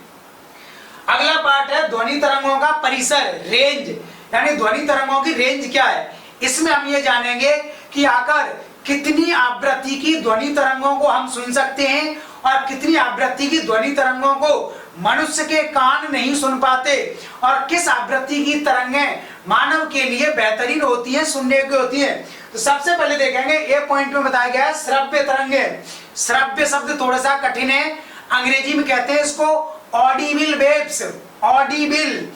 अगला पार्ट है ध्वनि तरंगों का परिसर, रेंज, यानी ध्वनि तरंगों की रेंज क्या है। इसमें हम ये जानेंगे कि आकर कितनी आवृत्ति की ध्वनि तरंगों को हम सुन सकते हैं और कितनी आवृत्ति की ध्वनि तरंगों को मनुष्य के कान नहीं सुन पाते, और किस आवृत्ति की तरंगें मानव के लिए बेहतरीन होती हैं, सुनने की होती हैं। तो सबसे पहले देखेंगे, ए पॉइंट में बताया गया है श्रव्य तरंगें। श्रव्य शब्द थोड़ा सा कठिन है, अंग्रेजी में कहते हैं इसको ऑडिबल वेव्स। ऑडिबल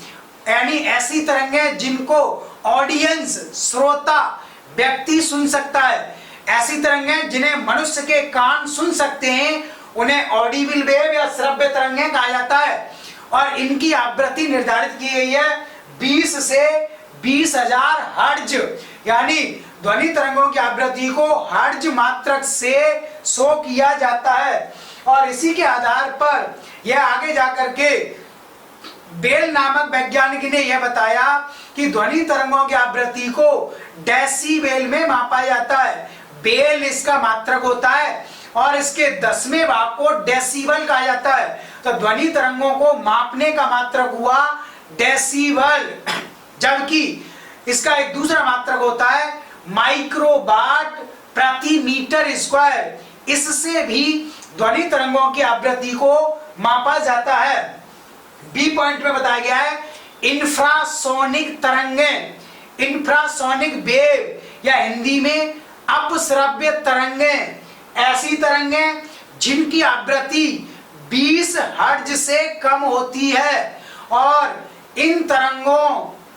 यानी ऐसी तरंगें जिनको ऑडियंस, श्रोता, व्यक्ति सुन सकता है। ऐसी तरंगें जिन्हें मनुष्य के कान सुन सकते हैं उन्हें ऑडिबल वेव या श्रव्य तरंगें कहा जाता है, और इनकी आवृत्ति निर्धारित की गई है 20 से 20,000 हर्ट्ज, यानी ध्वनि तरंगों की आवृत्ति को हर्ट्ज मात्रक से 100 किया जाता है। और इसी के आधार पर यह आगे जाकर के बेल नामक वैज्ञानिक ने यह बताया कि ध्वनि तरंगों की आवृत्ति को डेसीबेल में मापा जाता है। बेल इसका मात्रक होता है और इसके 10वें भाग को डेसिबल कहा जाता है। तो ध्वनि तरंगों को मापने का मात्रक हुआ डेसिबल, जबकि इसका एक दूसरा मात्रक होता है माइक्रोवाट प्रति मीटर स्क्वायर। इससे भी ध्वनि तरंगों की आवृत्ति को मापा जाता है। बी पॉइंट में बताया गया है इंफ्रासोनिक तरंगें, इंफ्रासोनिक वेव या हिंदी में अपश्रव्य तरंगें, ऐसी तरंगें जिनकी आवृत्ति 20 हर्ट्ज से कम होती है और इन तरंगों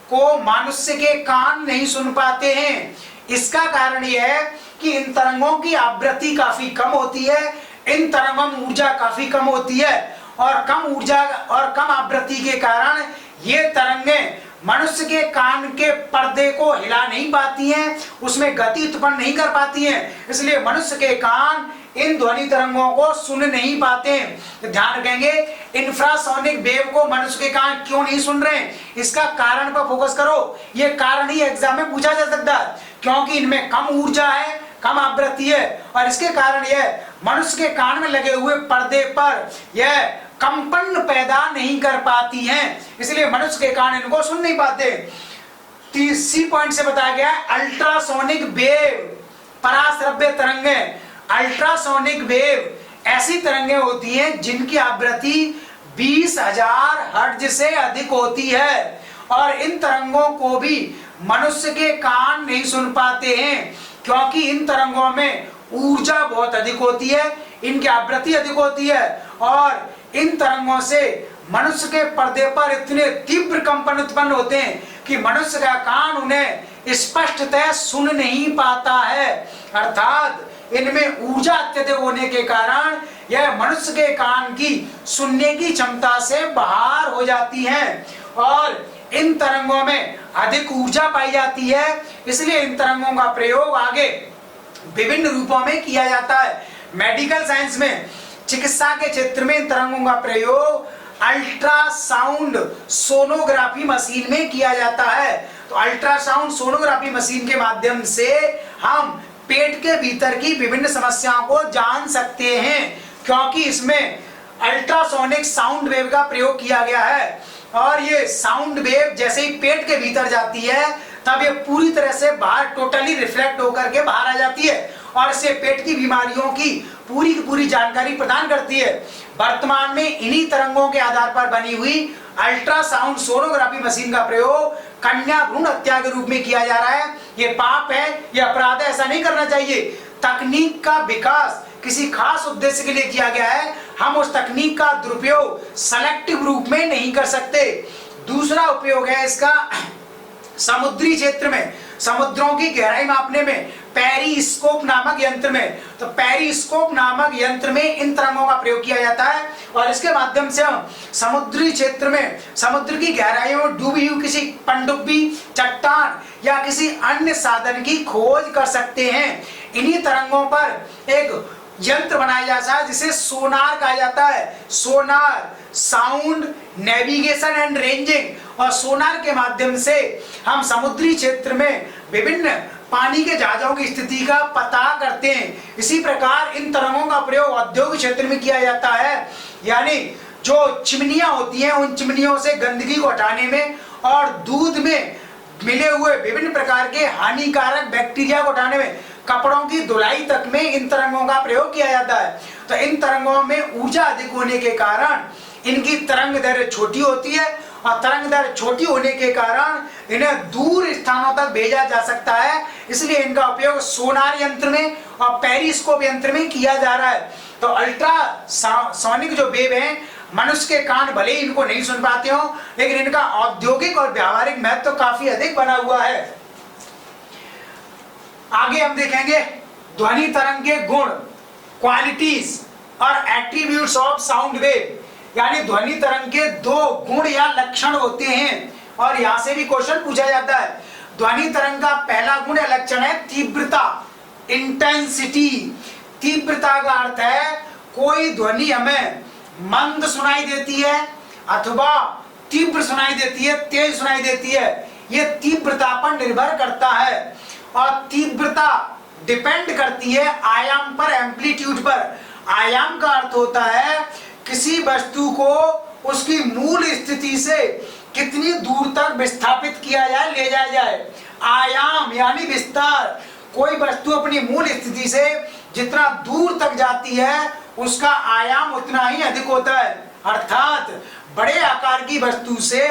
को मनुष्य के कान नहीं सुन पाते हैं। इसका कारण यह है कि इन तरंगों की आवृत्ति काफी कम होती है, इन तरंगों में ऊर्जा काफी कम होती है, और कम ऊर्जा और कम आवृत्ति के कारण ये तरंगें मनुष्य के कान के पर्दे को हिला नहीं पाती हैं, उसमें गति उत्पन्न नहीं कर पाती हैं, इसलिए मनुष्य के कान इन ध्वनि तरंगों को सुन नहीं पाते हैं। तो ध्यान रखेंगे, इंफ्रासोनिक वेव को मनुष्य के कान क्यों नहीं सुन रहे हैं, इसका कारण पर फोकस करो। ये कारण ही एग्जाम में पूछा जा सकता है, क्योंकि इनमें कम ऊर्जा है, कम आवृत्ति है, और इसके कारण यह मनुष्य के कान में लगे हुए पर्दे पर यह कंपन पैदा नहीं कर पाती हैं, इसलिए मनुष्य के कान इनको सुन नहीं पाते। सी पॉइंट से बताया गया अल्ट्रासोनिक वेव, पराश्रव्य तरंगें। अल्ट्रासोनिक वेव ऐसी तरंगें होती हैं जिनकी आवृत्ति 20,000 हर्ट्ज से अधिक होती है, और इन तरंगों को भी मनुष्य के कान नहीं सुन पाते हैं, क्योंकि इन तरंगों में ऊर्जा बहुत अधिक होती है, इनकी आवृत्ति अधिक होती है, और इन तरंगों से मनुष्य के पर्दे पर इतने तीव्र कंपन उत्पन्न होते हैं कि मनुष्य का कान उन्हें स्पष्टतः सुन नहीं पाता है। अर्थात इनमें ऊर्जा अत्यधिक होने के कारण यह मनुष्य के कान की सुनने की क्षमता से बाहर हो जाती हैं, और इन तरंगों में अधिक ऊर्जा पाई जाती है, इसलिए इन तरंगों का प्रयोग आगे विभिन्न रूपों में किया जाता है। मेडिकल साइंस में, चिकित्सा के क्षेत्र में इन तरंगों का प्रयोग अल्ट्रासाउंड सोनोग्राफी मशीन में किया जाता है। तो अल्ट्रासाउंड सोनोग्राफी मशीन के माध्यम से हम पेट के भीतर की विभिन्न समस्याओं को जान सकते हैं, क्योंकि इसमें अल्ट्रासोनिक साउंड वेव का प्रयोग किया गया है, और ये साउंड वेव जैसे ही पेट के भीतर जाती है तब ये पूरी तरह से बाहर टोटली रिफ्लेक्ट होकर के बाहर आ जाती है, और इसे पेट की बीमारियों की पूरी जानकारी प्रदान करती है। वर्तमान में इन्हीं तरंगों के आधार पर बनी हुई अल्ट्रासाउंड सोनोग्राफी मशीन का प्रयोग कन्या भ्रूण हत्या के रूप में किया जा रहा है। ये पाप है, ये अपराध है, ऐसा नहीं करना चाहिए। तकनीक का विकास किसी खास उद्देश्य के लिए किया गया है, हम उस तकनीक का दुरुपयोग सेलेक्टिव रूप में नहीं कर सकते। दूसरा उपयोग है इसका समुद्री क्षेत्र में, समुद्रों की गहराई मापने में, पेरिस्कोप नामक यंत्र में। तो पेरिस्कोप नामक यंत्र में इन तरंगों का प्रयोग किया जाता है और इसके माध्यम से हम समुद्री क्षेत्र में समुद्र की गहराइयों में डूबी हुई किसी पनडुब्बी, चट्टान या किसी अन्य साधन की खोज कर सकते हैं। इन्हीं तरंगों पर एक यंत्र बनाया जाता है जिसे सोनार कहा जाता है। सोनार, साउंड नेविगेशन एंड रेंजिंग, और सोनार के माध्यम से हम समुद्री क्षेत्र में विभिन्न पानी के जहाजों की स्थिति का पता करते हैं। इसी प्रकार इन तरंगों का प्रयोग औद्योगिक क्षेत्र में किया जाता है, यानी जो चिमनियां होती हैं उन चिमनियों से गंदगी को हटाने में और दूध में मिले हुए विभिन्न प्रकार के हानिकारक बैक्टीरिया को हटाने में, कपड़ों की धुलाई तक में इन तरंगों का प्रयोग किया जाता है। तो इन तरंगों में ऊर्जा अधिक होने के कारण इनकी तरंग दैर्घ्य छोटी होती है और तरंग दैर्घ्य छोटी होने के कारण इन्हें दूर स्थानों तक भेजा जा सकता है। इसलिए इनका उपयोग सोनार यंत्र में और पेरिस्कोप यंत्र में किया जा रहा है। तो अल्ट्रासोनिक जो वेव है, मनुष्य के कान भले ही इनको नहीं सुन पाते हो, लेकिन इनका औद्योगिक और व्यावहारिक महत्व तो काफी अधिक बना हुआ है। आगे हम देखेंगे ध्वनि तरंग के गुण, क्वालिटीज और एट्रीब्यूट्स ऑफ साउंड वेव, यानी ध्वनि तरंग के दो गुण या लक्षण होते हैं और यहां से भी क्वेश्चन पूछा जाता है। ध्वनि तरंग का पहला गुण या लक्षण है तीव्रता, इंटेंसिटी। तीव्रता का अर्थ है कोई ध्वनि हमें मंद सुनाई देती है अथवा तीव्र सुनाई देती है, तेज सुनाई देती है, यह तीव्रता पर निर्भर करता है। और तीव्रता डिपेंड करती है आयाम पर, एम्पलीट्यूड पर। आयाम का अर्थ होता है किसी वस्तु को उसकी मूल स्थिति से कितनी दूर तक विस्थापित किया जाए, ले जाया जाए। आयाम यानी विस्तार, कोई वस्तु अपनी मूल स्थिति से जितना दूर तक जाती है उसका आयाम उतना ही अधिक होता है। अर्थात बड़े आकार की वस्तु से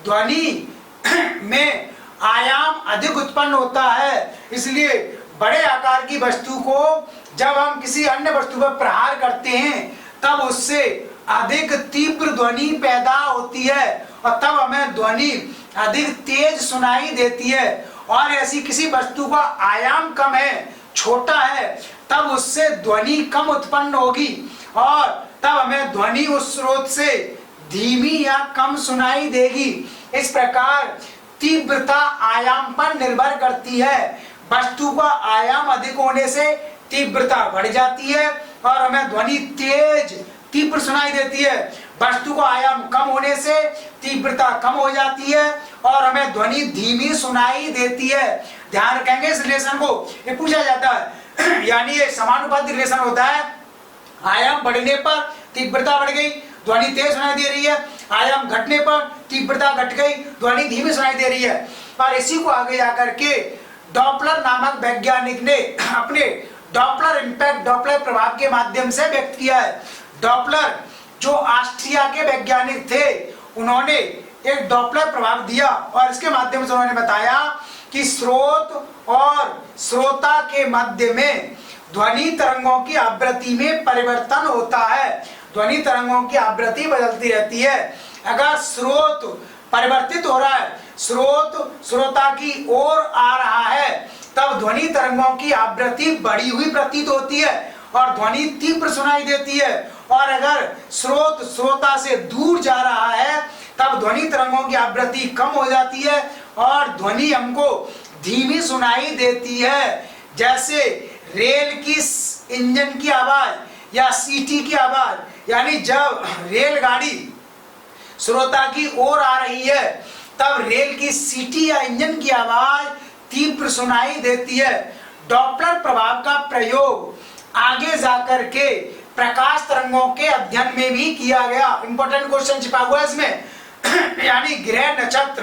ध्वनि में आयाम अधिक उत्पन्न होता है, इसलिए बड़े आकार की वस्तु को जब हम किसी अन्य वस्तु पर प्रहार करते हैं तब उससे अधिक तीव्र ध्वनि पैदा होती है और तब हमें ध्वनि अधिक तेज सुनाई देती है। और ऐसी किसी वस्तु का आयाम कम है, छोटा है, तब उससे ध्वनि कम उत्पन्न होगी और तब हमें ध्वनि उस स्रोत से धीमी या कम सुनाई देगी। इस प्रकार तीव्रता आयाम पर निर्भर करती है। वस्तु का आयाम अधिक होने से तीव्रता बढ़ जाती है और हमें ध्वनि तेज, तीव्र सुनाई देती है। वस्तु का आयाम कम होने से तीव्रता कम हो जाती है और हमें ध्वनि धीमी सुनाई देती है। ध्यान रखेंगे इस रिलेशन को, ये पूछा जाता है। यानी ये समानुपाती रिलेशन होता है। आयाम बढ़ने पर तीव्रता बढ़ गई, ध्वनि तेज सुनाई दे रही है। आयाम घटने पर तीव्रता घट गई, ध्वनि धीमी सुनाई दे रही है। और इसी को आगे जाकर के डॉपलर नामक वैज्ञानिक ने अपने डॉपलर इम्पैक्ट, डॉपलर प्रभाव के माध्यम से व्यक्त किया है। डॉपलर जो ऑस्ट्रिया के वैज्ञानिक थे, उन्होंने एक डॉपलर प्रभाव दिया और इसके माध्यम से उन्होंने बताया कि स्रोत और श्रोता के मध्य में ध्वनि तरंगों की आवृत्ति में परिवर्तन होता है। ध्वनि तरंगों की आवृत्ति बदलती रहती है। अगर स्रोत परिवर्तित हो रहा है, स्रोत श्रोता की ओर आ रहा है, तब ध्वनि तरंगों की आवृत्ति बढ़ी हुई प्रतीत होती है और ध्वनि तीव्र सुनाई देती है। और अगर स्रोत श्रोता से दूर जा रहा है, तब ध्वनि तरंगों की आवृत्ति कम हो जाती है और ध्वनि हमको धीमी सुनाई देती है। जैसे रेल की इंजन की आवाज या सीटी की आवाज, यानी जब रेलगाड़ी श्रोता की ओर आ रही है तब रेल की सीटी या इंजन की आवाज तीव्र सुनाई देती है। डॉपलर प्रभाव का प्रयोग आगे जाकर के प्रकाश तरंगों के अध्ययन में भी किया गया। इंपॉर्टेंट क्वेश्चन छिपा हुआ है इसमें। यानी ग्रह, नक्षत्र,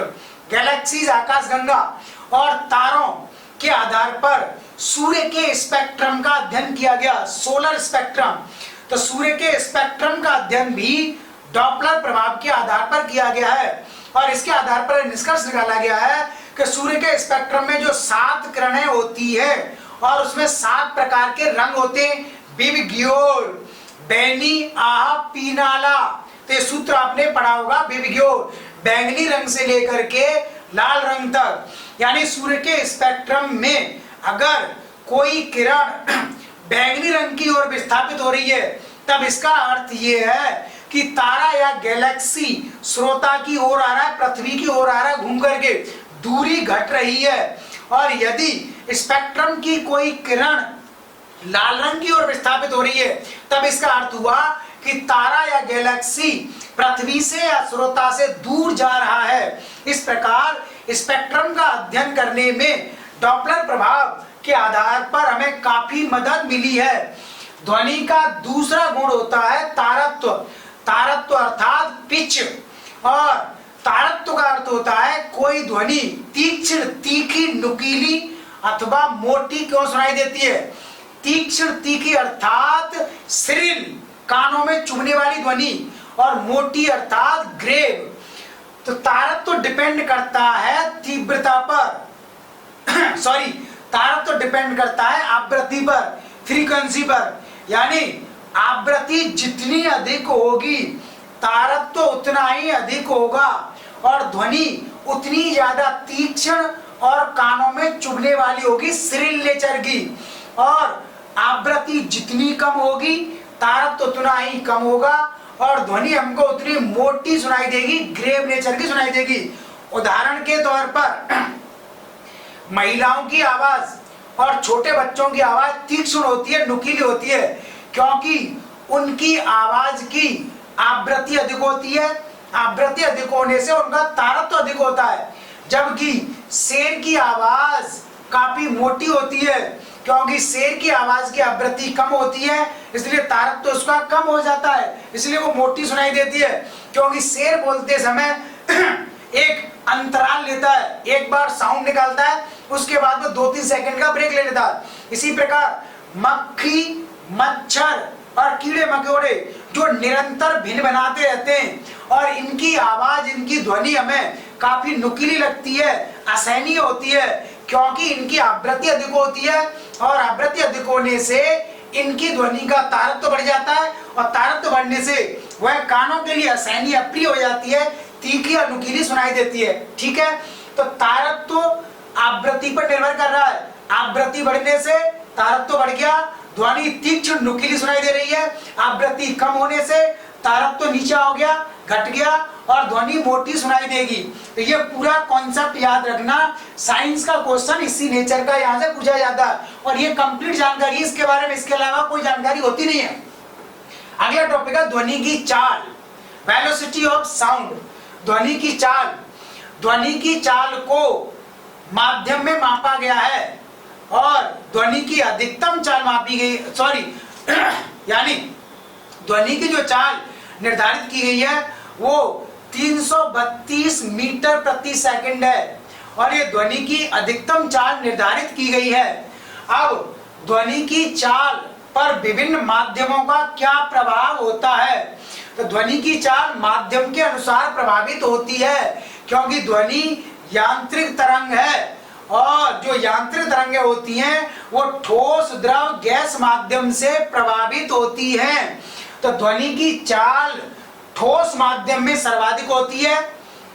गैलेक्सीज, आकाशगंगा और तारों के आधार पर सूर्य के स्पेक्ट्रम का अध्ययन किया गया, सोलर स्पेक्ट्रम। तो सूर्य के स्पेक्ट्रम का अध्ययन भी डॉपलर प्रभाव के आधार पर किया गया है और इसके आधार पर निष्कर्ष निकाला गया है कि सूर्य के स्पेक्ट्रम में जो 7 किरणें होती है और उसमें 7 प्रकार के रंग होते हैं, विबग्योर, बैनी, आह, पीनाला। तो ये सूत्र आपने पढ़ा होगा, विबग्योर, बैंगनी रंग से लेकर के लाल रंग तक। यानी सूर्य के स्पेक्ट्रम में अगर कोई किरण बैंगनी रंग की ओर विस्थापित हो रही है, तब इसका अर्थ ये है कि तारा या गैलेक्सी श्रोता की ओर आ रहा है, पृथ्वी की ओर आ रहा है, घूम करके दूरी घट रही है। और यदि स्पेक्ट्रम की कोई किरण लाल रंग की ओर विस्थापित हो रही है, तब इसका अर्थ हुआ कि तारा या गैलेक्सी पृथ्वी से या श्रोता से दूर जा रहा है। इस प्रकार स्पेक्ट्रम का अध्ययन करने में डॉपलर प्रभाव के आधार पर हमें काफी मदद मिली है। ध्वनि का दूसरा गुण होता है तारत्व। तारत्व अर्थात पिच, और तारत्व का अर्थ होता है कोई ध्वनि तीक्ष्ण, तीखी, नुकीली अथवा मोटी क्यों सुनाई देती है। तीक्ष्ण, तीखी अर्थात श्रिल, कानों में चुभने वाली ध्वनि, और मोटी अर्थात ग्रेव। तो तारत्व डिपेंड करता है तीव्रता पर सॉरी तारत्व डिपेंड करता है आवृत्ति पर, फ्रीक्वेंसी पर। यानी आवृत्ति जितनी अधिक होगी तारत्व उतना ही अधिक होगा, और ध्वनि उतनी ज्यादा तीक्ष्ण और कानों में चुभने वाली होगी, श्रिल नेचर की। और आवृत्ति जितनी कम होगी तारत्व उतना ही कम होगा, और ध्वनि हमको उतनी मोटी सुनाई देगी, ग्रेव नेचर की सुनाई देगी। उदाहरण के तौर पर महिलाओं की आवाज और छोटे बच्चों की आवाज तीक्ष्ण होती है, नुकीली होती है, क्योंकि उनकी आवाज की आवृत्ति अधिक होती है। आवृत्ति अधिक होने से उनका तारत्व अधिक होता है। जबकि शेर की आवाज काफी मोटी होती है, क्योंकि शेर की आवाज की आवृत्ति कम होती है, इसलिए तारत्व उसका कम हो जाता है, इसलिए वो मोटी सुनाई देती है। क्योंकि शेर बोलते समय एक अंतराल लेता है, एक बार साउंड निकालता है, उसके बाद में 2-3 सेकंड का ब्रेक ले लेता है। इसी प्रकार मक्खी, मच्छर और कीड़े मकोड़े जो निरंतर भिन बनाते रहते हैं, और इनकी आवाज, इनकी ध्वनि हमें काफी नुकीली लगती है, असहनीय होती है, क्योंकि इनकी आवृत्ति अधिक होती है, और आवृत्ति अधिक होने से इनकी ध्वनि का तारत्व बढ़ जाता है, और तारत्व बढ़ने से वह कानों के लिए असहनीय, अप्रिय हो जाती है, तीखी और नुकीली सुनाई देती है। ठीक है, तो तारत्व आवृत्ति पर निर्भर कर रहा है। आवृत्ति बढ़ने से तारत्व बढ़ गया, ध्वनि तीक्ष्ण नुकीली सुनाई दे रही है। आवृत्ति कम होने से तारत्व नीचा हो गया, घट गया, और ध्वनि मोटी सुनाई देगी। तो ये पूरा कॉन्सेप्ट याद रखना। साइंस का क्वेश्चन इसी नेचर का यहाँ से पूछा जाता है, और ये कंप्लीट जानकारी इसके बारे में, इसके अलावा कोई जानकारी होती नहीं है। अगला टॉपिक है ध्वनि की चाल, वेलोसिटी ऑफ साउंड। ध्वनि की चाल, ध्वनि की चाल को माध्यम में मापा गया है, और ध्वनि की अधिकतम चाल मापी गई यानी ध्वनि की जो चाल निर्धारित की गई है वो 332 मीटर प्रति सेकंड है, और ये ध्वनि की अधिकतम चाल निर्धारित की गई है। अब ध्वनि की चाल पर विभिन्न माध्यमों का क्या प्रभाव होता है। तो ध्वनि की चाल माध्यम के अनुसार प्रभावित होती है, क्योंकि ध्वनि यांत्रिक तरंग है, और जो यांत्रिक तरंगें होती हैं वो ठोस, द्रव, गैस माध्यम से प्रभावित होती हैं। तो ध्वनि की चाल ठोस माध्यम में सर्वाधिक होती है,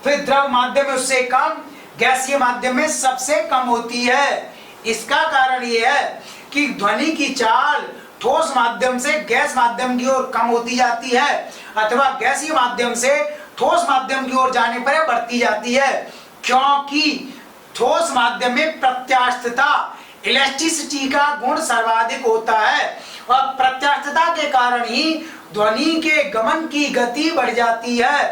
फिर द्रव माध्यम में उससे कम, गैसीय माध्यम में सबसे कम होती है। इसका कारण यह है कि ध्वनि की चाल ठोस माध्यम से गैस माध्यम की ओर कम होती जाती है, अथवा गैसीय माध्यम से ठोस माध्यम की ओर जाने पर बढ़ती जाती है, क्योंकि ठोस माध्यम में प्रत्यास्थता, इलास्टिसिटी का गुण सर्वाधिक होता है, और प्रत्यास्थता के कारण ही ध्वनि के गमन की गति बढ़ जाती है।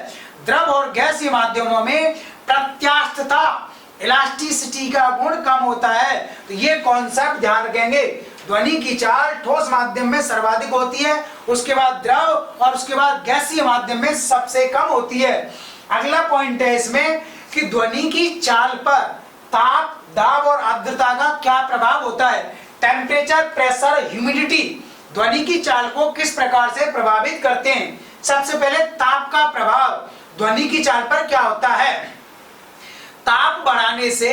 द्रव और गैसीय माध्यमों में प्रत्यास्थता, इलास्टिसिटी का गुण कम होता है। तो ये कॉन्सेप्ट ध्यान रखेंगे। ध्वनि की चाल ठोस माध्यम में सर्वाधिक होती है, उसके बाद द्रव, और उसके बाद गैसीय माध्यम में सबसे कम होती है। अगला पॉइंट है इसमें कि ध्वनि की चाल पर ताप, दाब और आर्द्रता का क्या प्रभाव होता है। टेम्परेचर, प्रेशर, ह्यूमिडिटी ध्वनि की चाल को किस प्रकार से प्रभावित करते हैं। सबसे पहले ताप का प्रभाव ध्वनि की चाल पर क्या होता है। ताप बढ़ाने से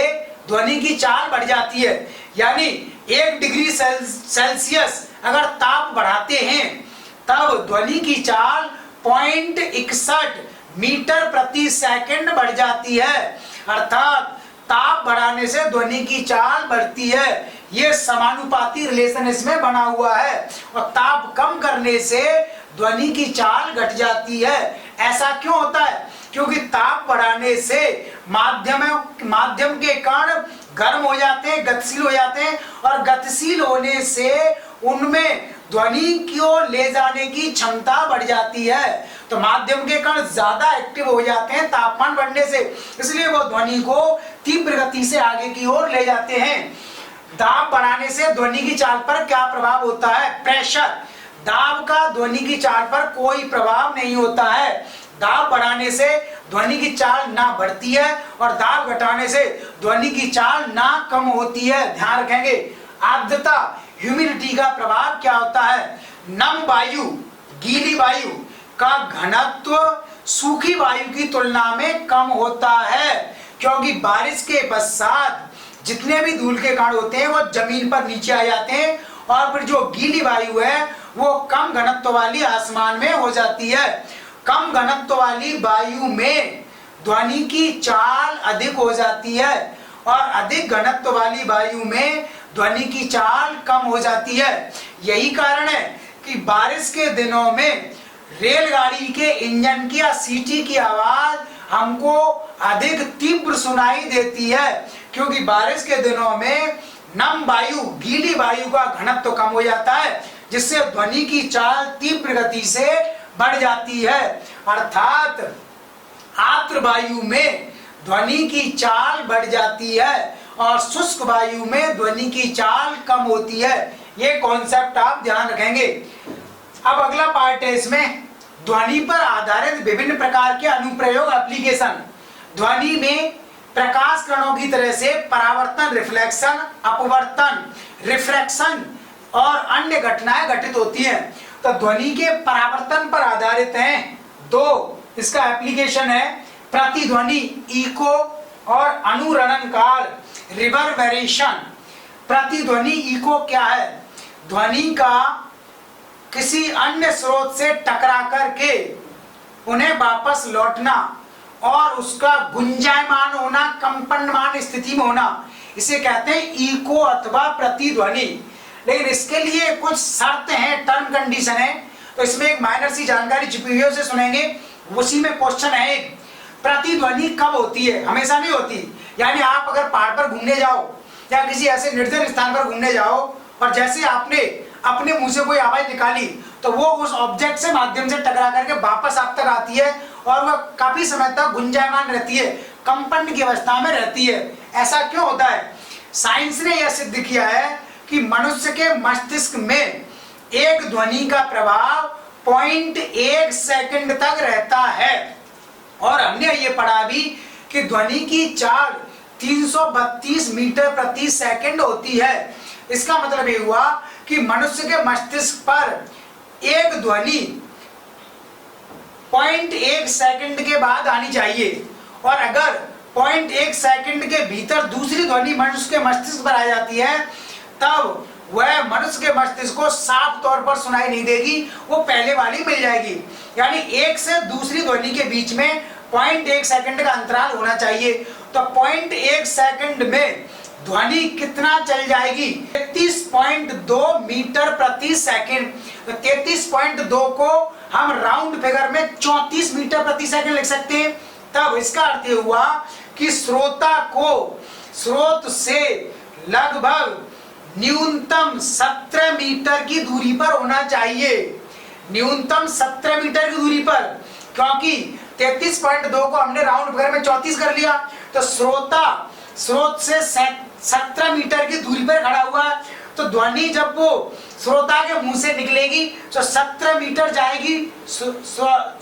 ध्वनि की चाल बढ़ जाती है, यानी 1 डिग्री सेल्सियस अगर ताप बढ़ाते हैं तब ध्वनि की चाल 0.61 मीटर प्रति सेकंड बढ़ जाती है। अर्थात ताप बढ़ाने से ध्वनि की चाल बढ़ती है। ये समानुपाती रिलेशन इसमें बना हुआ है। और ताप कम करने से ध्वनि की चाल घट जाती है। ऐसा क्यों होता है? क्योंकि ताप बढ़ाने से माध्यम के कण गर्म हो जाते हैं, गतिशील हो जाते हैं, और गतिशील होने से उनमें ध्वनि को ले जाने की क्षमता बढ़ जाती है। तो माध्यम के कण ज्यादा एक्टिव हो जाते हैं तापमान बढ़ने से, इसलिए वो ध्वनि को तीव्र गति से आगे की ओर ले जाते हैं। दाब बढ़ाने से ध्वनि की चाल पर क्या प्रभाव होता है? प्रेशर। दाब का ध्वनि की चाल पर कोई प्रभाव नहीं होता है। दाब बढ़ाने से ध्वनि की चाल ना बढ़ती है और दाब घटाने से ध्वनि की चाल ना कम होती है। ध्यान रखेंगे। आर्द्रता, ह्यूमिडिटी का प्रभाव क्या होता है? नम वायु, गीली वायु का घनत्व सूखी वायु की तुलना में कम होता है, क्योंकि बारिश के पश्चात जितने भी धूल के कण होते हैं वो जमीन पर नीचे आ जाते हैं, और फिर जो गीली वायु है वो कम घनत्व वाली आसमान में हो जाती है। कम घनत्व वाली वायु में ध्वनि की चाल अधिक हो जाती है और अधिक घनत्व वाली वायु में ध्वनि की चाल कम हो जाती है। यही कारण है कि बारिश के दिनों में रेलगाड़ी के इंजन की या सीटी की आवाज हमको अधिक तीव्र सुनाई देती है, क्योंकि बारिश के दिनों में नम वायु, गीली वायु का घनत्व कम हो जाता है, जिससे ध्वनि की चाल तीव्र गति से बढ़ जाती है। अर्थात आर्द्र वायु में ध्वनि की चाल बढ़ जाती है और शुष्क वायु में ध्वनि की चाल कम होती है। ये कॉन्सेप्ट आप ध्यान रखेंगे। अब अगला पार्ट है इसमें ध्वनि पर आधारित विभिन्न प्रकार के अनुप्रयोग, एप्लीकेशन। ध्वनि में प्रकाश कणों की तरह से परावर्तन, रिफ्लेक्शन, अपवर्तन, रिफ्रैक्शन और अन्य घटनाएं घटित होती हैं। तो ध्वनि के परावर्तन पर आधारित हैं दो इसका एप्लीकेशन है, प्रतिध्वनि, इको, और अनुरणन काल, रिवर्बरेशन। प्रतिध्वनि, इको क्या है? ध्वनि का किसी अन्य स्रोत से टकरा करके उन्हें वापस लौटना और उसका गुंजायमान होना, कंपनमान स्थिति में होना, इसे कहते हैं इको अथवा प्रतिध्वनि। लेकिन इसके लिए कुछ शर्त हैं, टर्म कंडीशन है, तो इसमें एक माइनर सी जानकारी छुपी हुई है, उसे सुनेंगे। उसी में क्वेश्चन है एक, प्रतिध्वनि कब होती है? हमेशा नहीं होती। यानी आप अगर पहाड़ पर घूमने जाओ या किसी ऐसे निर्जन स्थान पर घूमने जाओ और जैसे आपने अपने मुंह से कोई आवाज निकाली तो वो उस ऑब्जेक्ट से माध्यम से टकरा करके वापस आप तक आती है और वह काफी समय तक गुंजायमान रहती है, कंपन की अवस्था में रहती है। ऐसा क्यों होता है? साइंस ने यह सिद्ध किया है कि मनुष्य के मस्तिष्क में एक ध्वनि का प्रभाव 0.1 सेकंड तक रहता है। और हमने ये पढ़ा भी कि ध्वनि की चाल 332 मीटर प्रति सेकंड होती है। इसका मतलब ये हुआ कि मनुष्य के मस्तिष्क पर एक ध्वनि 0.1 सेकंड के बाद आनी चाहिए, और अगर 0.1 सेकंड के भीतर दूसरी ध्वनि मनुष्य के मस्तिष्क पर आ जाती है तब वह मनुष्य के मस्तिष्क को साफ तौर पर सुनाई नहीं देगी, वो पहले वाली मिल जाएगी। यानी एक से दूसरी ध्वनि के बीच में 0.1 सेकंड का अंतराल होना चाहिए। तो 0.1 सेकंड में ध्वनि कितना चल जाएगी? 33.2 मीटर प्रति सेकंड। तो 33.2 को हम राउंड फिगर में 34 मीटर प्रति सेकंड लिख सकते हैं। तब इसका अर्थ यह हुआ कि श्रोता को स्रोत से लगभग न्यूनतम 17 मीटर की दूरी पर होना चाहिए। न्यूनतम 17 मीटर की दूरी पर, क्योंकि 33.2 को हमने राउंड फिगर में 34 कर लिया, तो श्रोता स्रोत से 17 मीटर की दूरी पर खड़ा हुआ है, तो ध्वनि जब वो श्रोता के मुंह से निकलेगी तो 17 मीटर जाएगी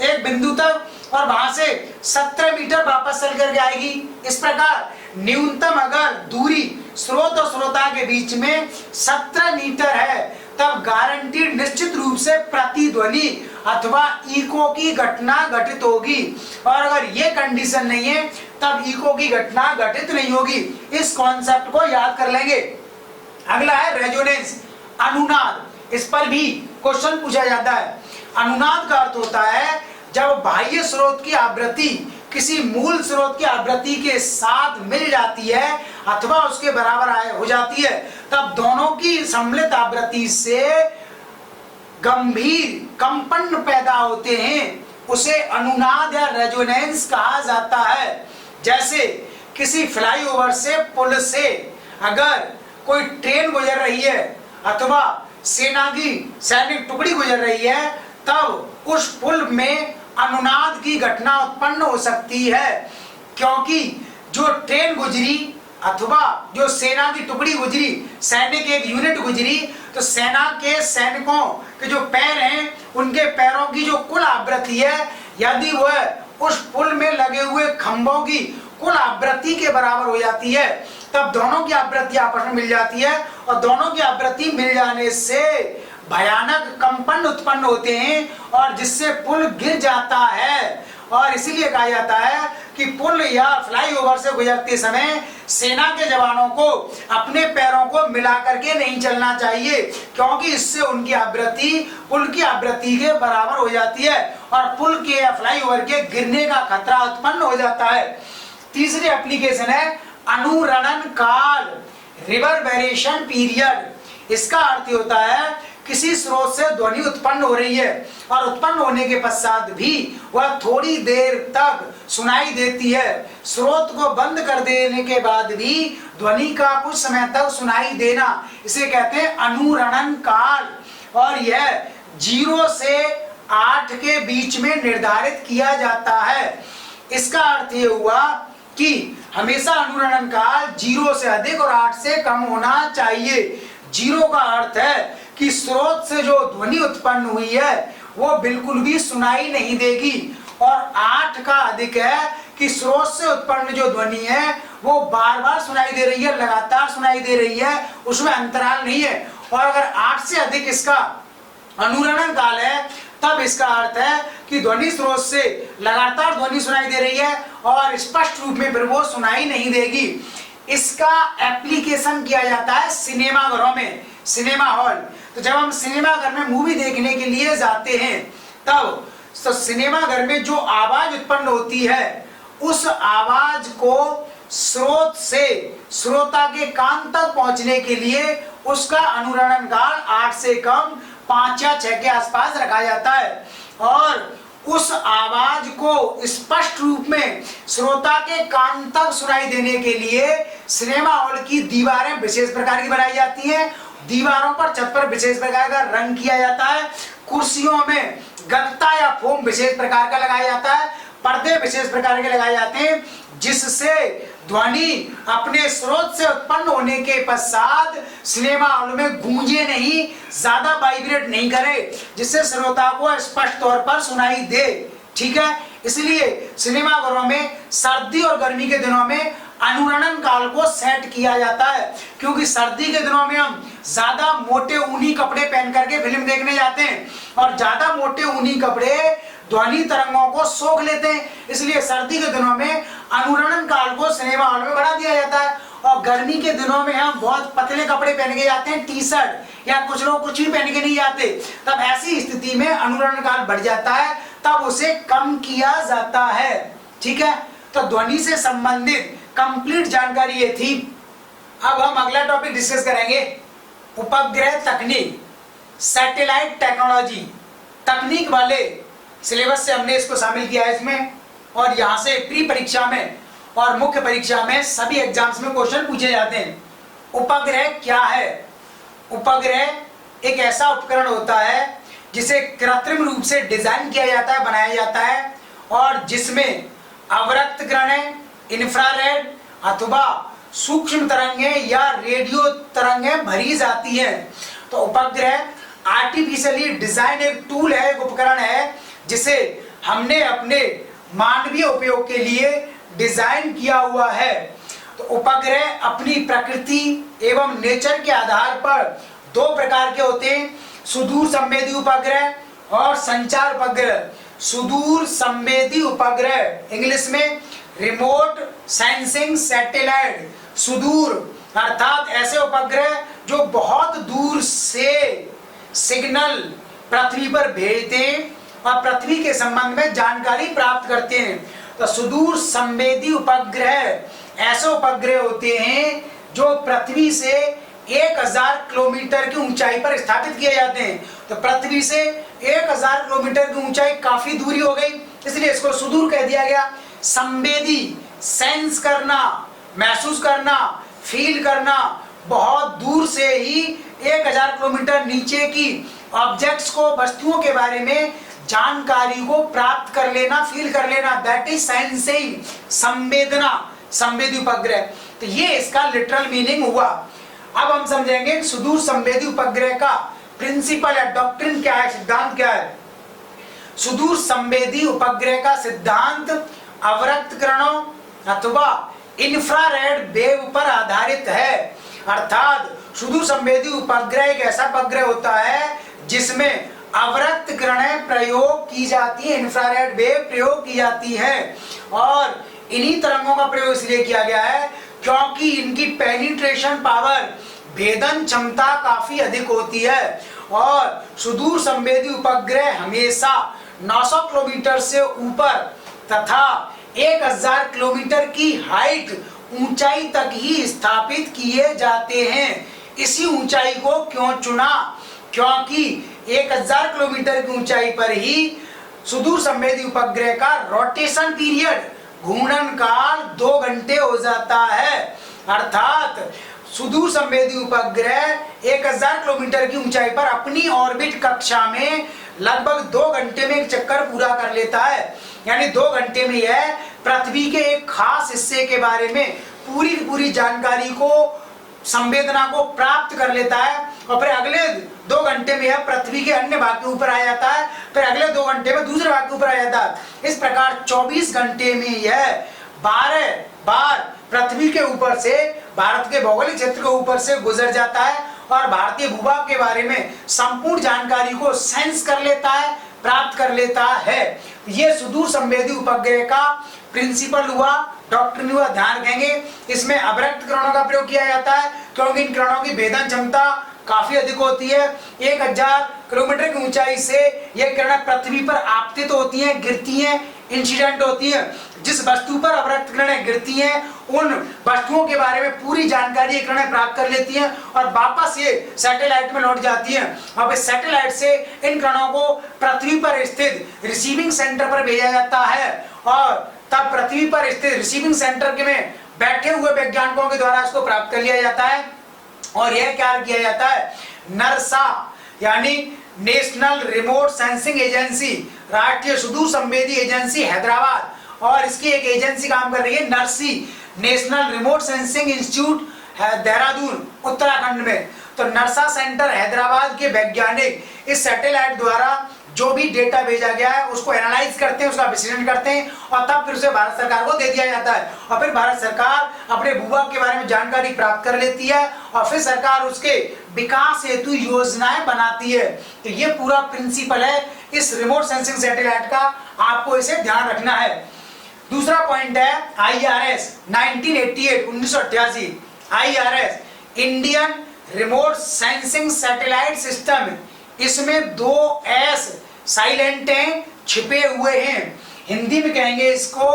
एक बिंदु तक और वहां से 17 मीटर वापस चल करके आएगी। इस प्रकार न्यूनतम अगर दूरी स्रोत और श्रोता के बीच में 17 मीटर है तब गारंटीड निश्चित रूप से प्रतिध्वनि अथवा इको की घटना घटित होगी, और अगर ये कंडीशन नहीं है तब इको की घटना घटित नहीं होगी। इस कॉन्सेप्ट को याद कर लेंगे। अगला है रेजोनेंस, अनुनाद। इस पर भी क्वेश्चन पूछा जाता है। अनुनाद का अर्थ होता है जब बाह्य स्रोत की आवृत्ति किसी मूल स्रोत की आवृत्ति के साथ मिल जाती है अथवा उसके बराबर हो जाती है, तब दोनों की सम्मिलित आवृत्ति से गंभीर कंपन पैदा होते हैं, उसे अनुनाद या रेजोनेंस कहा जाता है। जैसे किसी फ्लाईओवर से, पुल से अगर कोई ट्रेन गुजर रही है अथवा सेना की सैनिक टुकड़ी गुजर रही है, तब उस पुल में अनुनाद की घटना उत्पन्न हो सकती है, क्योंकि जो ट्रेन गुजरी अथवा जो सेना की टुकड़ी गुजरी, सैनिक एक यूनिट गुजरी, तो सेना के सैनिकों के जो पैर हैं उनके पैरों की जो कुल आवृत्ति है, यदि वह उस पुल में लगे हुए खंभों की कुल आवृत्ति के बराबर हो जाती है, तब दोनों की आवृत्ति आपस में मिल जाती है और दोनों की आवृत्ति मिल जाने से भयानक कंपन उत्पन्न होते हैं और जिससे पुल गिर जाता है। और इसीलिए कहा जाता है कि पुल या फ्लाईओवर से गुजरते समय सेना के जवानों को अपने पैरों को मिला करके नहीं चलना चाहिए, क्योंकि इससे उनकी आवृत्ति पुल की आवृत्ति के बराबर हो जाती है और पुल के या फ्लाईओवर के गिरने का खतरा उत्पन्न हो जाता है। तीसरी एप्लीकेशन है अनुरणन काल, रिवर्बरेशन पीरियड। इसका अर्थ होता है किसी स्रोत से ध्वनि उत्पन्न हो रही है और उत्पन्न होने के पश्चात भी वह थोड़ी देर तक सुनाई देती है। स्रोत को बंद कर देने के बाद भी ध्वनि का कुछ समय तक सुनाई देना, इसे कहते हैं अनुरणन काल, और यह 0 से 8 के बीच में निर्धारित किया जाता है। इसका अर्थ ये हुआ कि हमेशा अनुरणन काल 0 से अधिक और 8 से कम होना चाहिए। 0 का अर्थ है कि स्रोत से जो ध्वनि उत्पन्न हुई है वो बिल्कुल भी सुनाई नहीं देगी, और 8 का अधिक है कि स्रोत से उत्पन्न जो ध्वनि है वो बार बार सुनाई दे रही है, लगातार सुनाई दे रही है, उसमें अंतराल नहीं है। और अगर 8 से अधिक इसका अनुरणन काल है, तब इसका अर्थ है कि ध्वनि स्रोत से लगातार ध्वनि सुनाई दे रही है और स्पष्ट रूप में फिर वो सुनाई नहीं देगी। इसका एप्लीकेशन किया जाता है सिनेमा घरों में, सिनेमा हॉल। तो जब हम सिनेमा घर में मूवी देखने के लिए जाते हैं, तब तो सिनेमा घर में जो आवाज उत्पन्न होती है, उस आवाज को स्रोत से श्रोता के कान तक पहुंचने के लिए उसका अनुरणन काल 8 से कम 5 या 6 के आसपास रखा जाता है, और उस आवाज को स्पष्ट रूप में श्रोता के कान तक सुनाई देने के लिए सिनेमा हॉल की दीवारें विशेष प्रकार की बनाई जाती हैं। दीवारों पर, छत पर विशेष प्रकार का रंग किया जाता है। कुर्सियों में गत्ता या फोम विशेष प्रकार का लगाया जाता है। पर्दे विशेष प्रकार के लगाए जाते हैं, जिससे ध्वनि अपने स्रोत से उत्पन्न होने के पश्चात सिनेमा हॉल में गूंजे नहीं, ज्यादा वाइब्रेट नहीं करे, जिससे श्रोता को स्पष्ट तौर पर सुनाई दे। ठीक है, इसलिए सिनेमा घरों में सर्दी और गर्मी के दिनों में अनुरणन काल को सेट किया जाता है, क्योंकि सर्दी के दिनों में हम ज्यादा मोटे ऊनी कपड़े पहन करके फिल्म देखने जाते हैं और ज्यादा मोटे ऊनी कपड़े ध्वनि तरंगों को सोख लेते हैं, इसलिए सर्दी के दिनों में अनुरणन काल को सिनेमा हॉल में बढ़ा दिया जाता है। और गर्मी के दिनों में हम बहुत पतले कपड़े पहन के जाते हैं, टी शर्ट, या कुछ लोग कुछ भी पहन के नहीं जाते, तब ऐसी स्थिति में अनुरणन काल बढ़ जाता है, तब उसे कम किया जाता है। ठीक है, तो ध्वनि से संबंधित कंप्लीट जानकारी ये थी। अब हम अगला टॉपिक डिस्कस करेंगे, उपग्रह तकनीक, सैटेलाइट टेक्नोलॉजी। तकनीक वाले सिलेबस से हमने इसको शामिल किया है इसमें, और यहाँ से प्री परीक्षा में और मुख्य परीक्षा में सभी एग्जाम्स में क्वेश्चन पूछे जाते हैं। उपग्रह क्या है? उपग्रह एक ऐसा उपकरण होता है जिसे कृत्रिम रूप से डिजाइन किया जाता है, बनाया जाता है, और जिसमें अवरक्त किरणें, इंफ्रारेड अथवा सूक्ष्म तरंगें या रेडियो तरंगें भरी जाती हैं। तो उपग्रह आर्टिफिशियली डिजाइन एक टूल है, एक उपकरण है, जिसे हमने अपने मानवीय उपयोग के लिए डिजाइन किया हुआ है। तो उपग्रह अपनी प्रकृति एवं नेचर के आधार पर 2 प्रकार के होते हैं, सुदूर संवेदी उपग्रह और संचार उपग्रह। सुदूर संवेदी उपग्रह, इंग्लिश में रिमोट सेंसिंग सैटेलाइट। सुदूर अर्थात ऐसे उपग्रह जो बहुत दूर से सिग्नल पृथ्वी पर भेजते हैं और पृथ्वी के संबंध में जानकारी प्राप्त करते हैं। तो सुदूर संवेदी उपग्रह ऐसे उपग्रह होते हैं जो पृथ्वी से 1000 किलोमीटर की ऊंचाई पर स्थापित किए जाते हैं। तो पृथ्वी से 1000 किलोमीटर की ऊंचाई काफी दूरी हो गई, इसलिए इसको सुदूर कह दिया गया। संवेदी, सेंस करना, महसूस करना, फील करना, बहुत दूर से ही 1000 किलोमीटर नीचे की ऑब्जेक्ट्स को, वस्तुओं के बारे में जानकारी को प्राप्त कर लेना, फील कर लेना, दैट इज सेंसिंग, संवेदना, संवेदी उपग्रह। तो ये इसका लिटरल मीनिंग हुआ। अब हम समझेंगे सुदूर संवेदी उपग्रह का प्रिंसिपल है, डॉक्ट्रिन क्या है, सिद्धांत क्या है। सुदूर संवेदी उपग्रह का सिद्धांत अवरक्त किरणों अथवा इंफ्रारेड वेव पर आधारित है। अर्थात सुदूर संवेदी उपग्रह एक ऐसा उपग्रह होता है जिसमें अवरक्त किरणें प्रयोग की जाती है, इंफ्रारेड वेव प्रयोग की जाती है। और इन्हीं तरंगों का प्रयोग इसलिए किया गया है क्योंकि इनकी पेनिट्रेशन पावर, भेदन क्षमता काफी अधिक होती है। और सुदूर संवेदी उपग्रह हमेशा 900 किलोमीटर से ऊपर तथा 1000 किलोमीटर की हाइट, ऊंचाई तक ही स्थापित किए जाते हैं। इसी ऊंचाई को क्यों चुना? क्योंकि 1000 किलोमीटर की ऊंचाई पर ही सुदूर संवेदी उपग्रह का रोटेशन पीरियड, घूर्णन काल 2 घंटे हो जाता है। अर्थात सुदूर संवेदी उपग्रह 1000 किलोमीटर की ऊंचाई पर अपनी ऑर्बिट कक्षा में लगभग 2 घंटे में एक चक्कर पूरा कर लेता है। यानी 2 घंटे में यह पृथ्वी के एक खास हिस्से के बारे में पूरी जानकारी को, संवेदना को प्राप्त कर लेता है। और फिर अगले 2 घंटे में यह पृथ्वी के अन्य भाग के ऊपर आ जाता है, फिर अगले 2 घंटे में दूसरे भाग के ऊपर आ जाता है। इस प्रकार 24 घंटे में यह 12 बार पृथ्वी के ऊपर से, भारत के भौगोलिक क्षेत्र के ऊपर से गुजर जाता है और भारतीय भूभाग के बारे में संपूर्ण जानकारी को सेंस कर लेता है, प्राप्त कर लेता है। यह सुदूर संवेदी उपग्रह का प्रिंसिपल हुआ, डॉक्ट्रिन हुआ। ध्यान रखेंगे इसमें अवरक्त किरणों का प्रयोग किया जाता है क्योंकि इन किरणों की भेदन क्षमता काफी अधिक होती है। 1000 किलोमीटर की ऊंचाई से ये किरणें पृथ्वी पर आपतित होती हैं, गिरती हैं, इंसिडेंट होती हैं। जिस वस्तु पर अवरक्त किरणें गिरती हैं उन वस्तुओं के बारे में पूरी जानकारी किरणें प्राप्त कर लेती हैं और वापस ये सैटेलाइट में लौट जाती हैं। अब इस सैटेलाइट से इन किरणों को पृथ्वी पर स्थित रिसीविंग सेंटर पर भेजा जाता है और तब पृथ्वी पर स्थित रिसीविंग सेंटर में बैठे हुए वैज्ञानिकों के द्वारा इसको प्राप्त कर लिया जाता है। और यह क्या किया जाता है, नरसा यानी नेशनल रिमोट सेंसिंग एजेंसी, राष्ट्रीय सुदूर संवेदी एजेंसी हैदराबाद, और इसकी एक एजेंसी काम कर रही है Narsi, national remote sensing institute Dehradun Uttarakhand में। तो नरसा सेंटर हैदराबाद के वैज्ञानिक इस सैटेलाइट द्वारा जो भी डेटा भेजा गया है उसको एनालाइज करते हैं, उसका विश्लेषण करते हैं और तब फिर उसे भारत सरकार को दे दिया जाता है। और फिर भारत सरकार अपने भूभाग के बारे में जानकारी प्राप्त कर लेती है और फिर सरकार उसके विकास हेतु योजनाएं बनाती है। तो ये पूरा प्रिंसिपल है इस रिमोट सेंसिंग सैटेलाइट का, आपको इसे ध्यान रखना है। दूसरा पॉइंट है IRS 1988 IRS Indian remote sensing satellite system. इसमें 2 S साइलेंट हैं, छिपे हुए हैं। हिंदी में कहेंगे इसको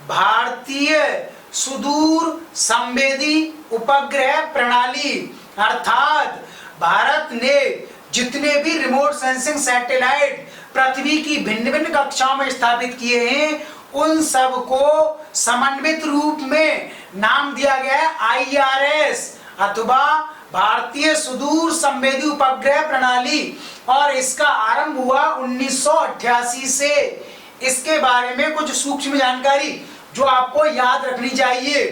भारतीय सुदूर संवेदी उपग्रह प्रणाली। अर्थात भारत ने जितने भी रिमोट सेंसिंग सैटेलाइट पृथ्वी की भिन्न भिन्न कक्षाओं में स्थापित किए हैं उन सब को समन्वित रूप में नाम दिया गया है IRS अथवा भारतीय सुदूर संवेदी उपग्रह प्रणाली। और इसका आरंभ हुआ 1988 से। इसके बारे में कुछ सूक्ष्म जानकारी जो आपको याद रखनी चाहिए।